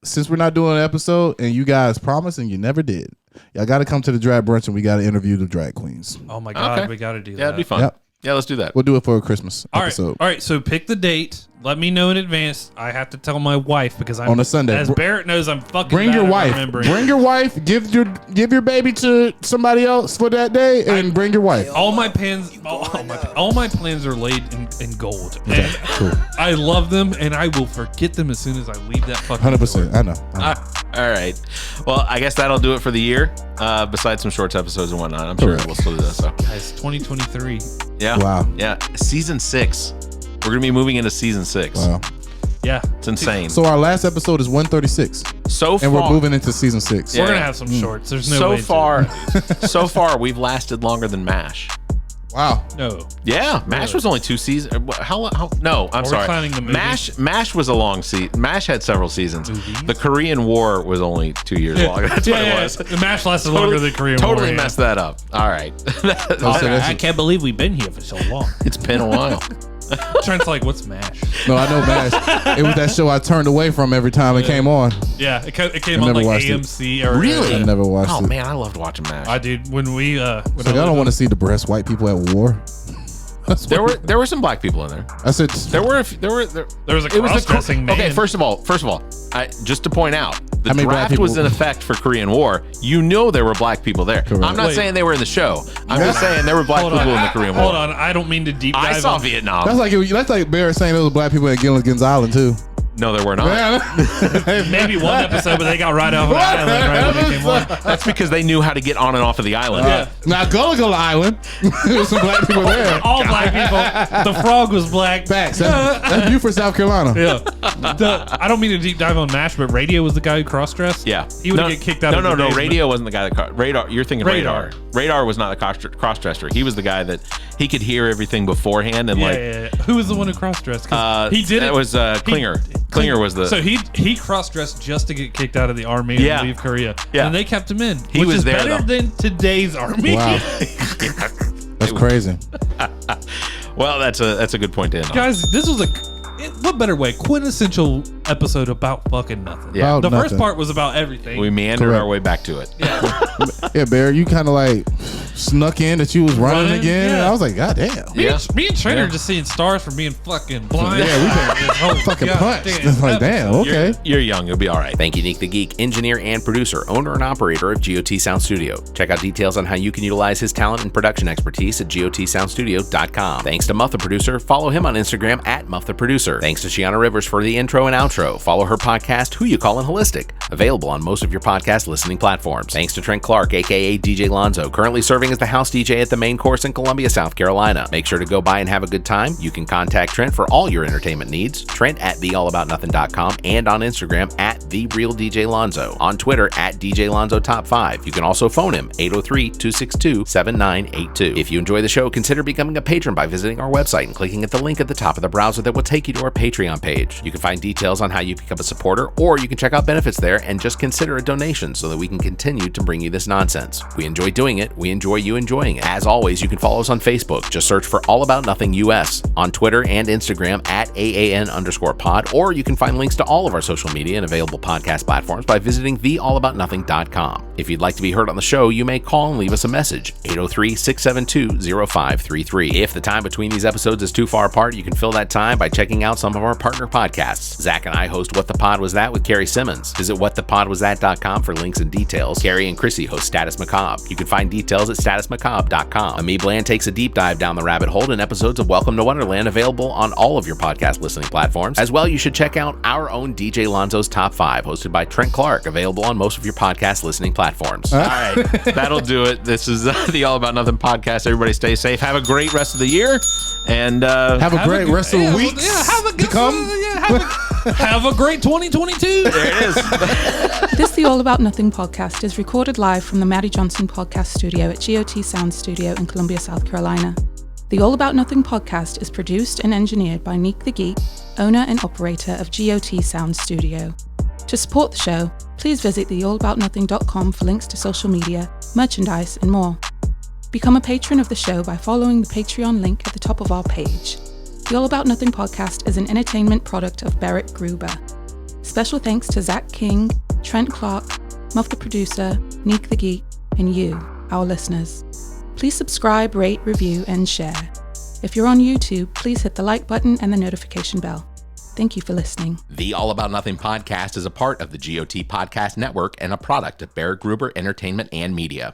Since we're not doing an episode and you guys promised and you never did, y'all got to come to the drag brunch and we got to interview the drag queens. Oh my god, Okay. we got to do that. Yeah, it'd be fun. Yep. Yeah, let's do that. We'll do it for a Christmas episode. All right. So pick the date. Let me know in advance. I have to tell my wife because I'm On a Sunday. As Barrett knows, I'm fucking. Bring bad your at wife. remembering. Bring your wife. Give your baby to somebody else for that day, and bring your wife. All my plans. All my plans are laid in gold. And Cool. I love them, and I will forget them as soon as I leave that fucking. 100%. I know. All right. Well, I guess that'll do it for the year. Besides some shorts episodes and whatnot, I'm sure Correct. we'll still do that. So Guys, 2023. yeah. Wow. Yeah. Season 6. We're gonna be moving into season 6. Wow. Yeah, It's insane. So our last episode is 136, So far, and we're moving into season 6. Yeah. we're gonna have some shorts. There's no so way. so far, we've lasted longer than MASH. Wow. No. Yeah, MASH was only 2 seasons. How? No, I'm We're sorry. planning the movie. MASH was a long season. MASH had several seasons. The Korean War was only 2 years long. That's what it was. The MASH lasted longer than Korean War. Totally yeah. messed that up. All right. I can't believe we've been here for so long. It's been a while. Trent's like, what's MASH? No, I know MASH. It was that show I turned away from every time it came on. Yeah, it came I on never like watched it. AMC or Really? I never watched Oh it. man, I loved watching MASH. I did when we when So y'all don't want to see depressed white people at war? That's There what- were some black people in there. I said There was a there was a it was cross-dressing man. Okay, first of all, just to point out, the How many black draft was people- in effect for Korean War. You know there were black people there. Correct. I'm not Wait. saying they were in the show. I'm just saying there were black Hold people on. in the Korean War. Hold on, I don't mean to deep dive. I saw on- Vietnam. that's like Barrett saying there was black people at Gilligan's Island too. No, there were not. Maybe one episode, but they got right off of the island right when they came on. That's because they knew how to get on and off of the island. Yeah. Now Gulligan Island, there was some black people there. All black people. The frog was black. Facts. That's Beaufort, South Carolina. Yeah. I don't mean to deep dive on MASH, but Radio was the guy who cross-dressed. Yeah. He would get kicked out of the No. basement. Radio wasn't the guy that Radar. You're thinking Radar. Radar was not the cross-dresser. He was the guy that he could hear everything beforehand and Yeah. Who was the one who cross-dressed? 'Cause he did it. It was Klinger. Klinger was the. So he cross-dressed just to get kicked out of the army Yeah. and leave Korea. Yeah. And they kept him in. He which was is there, better though. than today's army. Wow. That's crazy. Well, that's a good point to end on. Guys, this was what better way? Quintessential episode about fucking nothing. Yeah. The About first nothing. part was about everything. We meandered Correct. our way back to it. Yeah, Barry, you kind of like snuck in that you was running again. Yeah. I was like, God damn. Me and Trent are just seeing stars from being fucking blind. Yeah, we been fucking punched. It's like, damn, okay. You're young. You'll be all right. Thank you, Nick the Geek, engineer and producer, owner and operator of GOT Sound Studio. Check out details on how you can utilize his talent and production expertise at gotsoundstudio.com. Thanks to Muff the Producer. Follow him on Instagram at Muff the Producer. Thanks to Shiana Rivers for the intro and outro. Follow her podcast, Who You Callin' Holistic, available on most of your podcast listening platforms. Thanks to Trent Clark, aka DJ Lonzo, currently serving as the house DJ at the main course in Columbia, South Carolina. Make sure to go by and have a good time. You can contact Trent for all your entertainment needs. Trent at theallaboutnothing.com and on Instagram at TheRealDJLonzo. On Twitter at DJ Lonzo Top 5. You can also phone him 803-262-7982. If you enjoy the show, consider becoming a patron by visiting our website and clicking at the link at the top of the browser that will take you to our Patreon page. You can find details on how you become a supporter, or you can check out benefits there and just consider a donation so that we can continue to bring you this nonsense. We enjoy doing it. We enjoy you enjoying it. As always, you can follow us on Facebook. Just search for All About Nothing US, on Twitter and Instagram at AAN_pod, or you can find links to all of our social media and available podcast platforms by visiting theallaboutnothing.com. If you'd like to be heard on the show, you may call and leave us a message, 803-672-0533. If the time between these episodes is too far apart, you can fill that time by checking out some of our partner podcasts. Zach and I host What the Pod Was That with Carrie Simmons. Visit whatthepodwasthat.com for links and details. Carrie and Chrissy host Status Macabre. You can find details at statusmacabre.com. Ami Bland takes a deep dive down the rabbit hole in episodes of Welcome to Wonderland, available on all of your podcast listening platforms. As well, you should check out our own DJ Lonzo's Top 5, hosted by Trent Clark, available on most of your podcast listening platforms. All right, that'll do it. This is the All About Nothing podcast. Everybody stay safe. Have a great rest of the year, and have a great rest of the week. Have a good have a great 2022. There it is. This The All About Nothing podcast is recorded live from the Maddie Johnson podcast studio at GOT Sound Studio in Columbia, South Carolina. The All About Nothing podcast is produced and engineered by Neek the Geek, owner and operator of GOT Sound Studio. To support the show, please visit theallaboutnothing.com for links to social media, merchandise, and more. Become a patron of the show by following the Patreon link at the top of our page. The All About Nothing podcast is an entertainment product of Barrett Gruber. Special thanks to Zach King, Trent Clark, Muff the producer, Neek the Geek, and you, our listeners. Please subscribe, rate, review, and share. If you're on YouTube, please hit the like button and the notification bell. Thank you for listening. The All About Nothing podcast is a part of the GOT Podcast Network and a product of Barrett Gruber Entertainment and Media.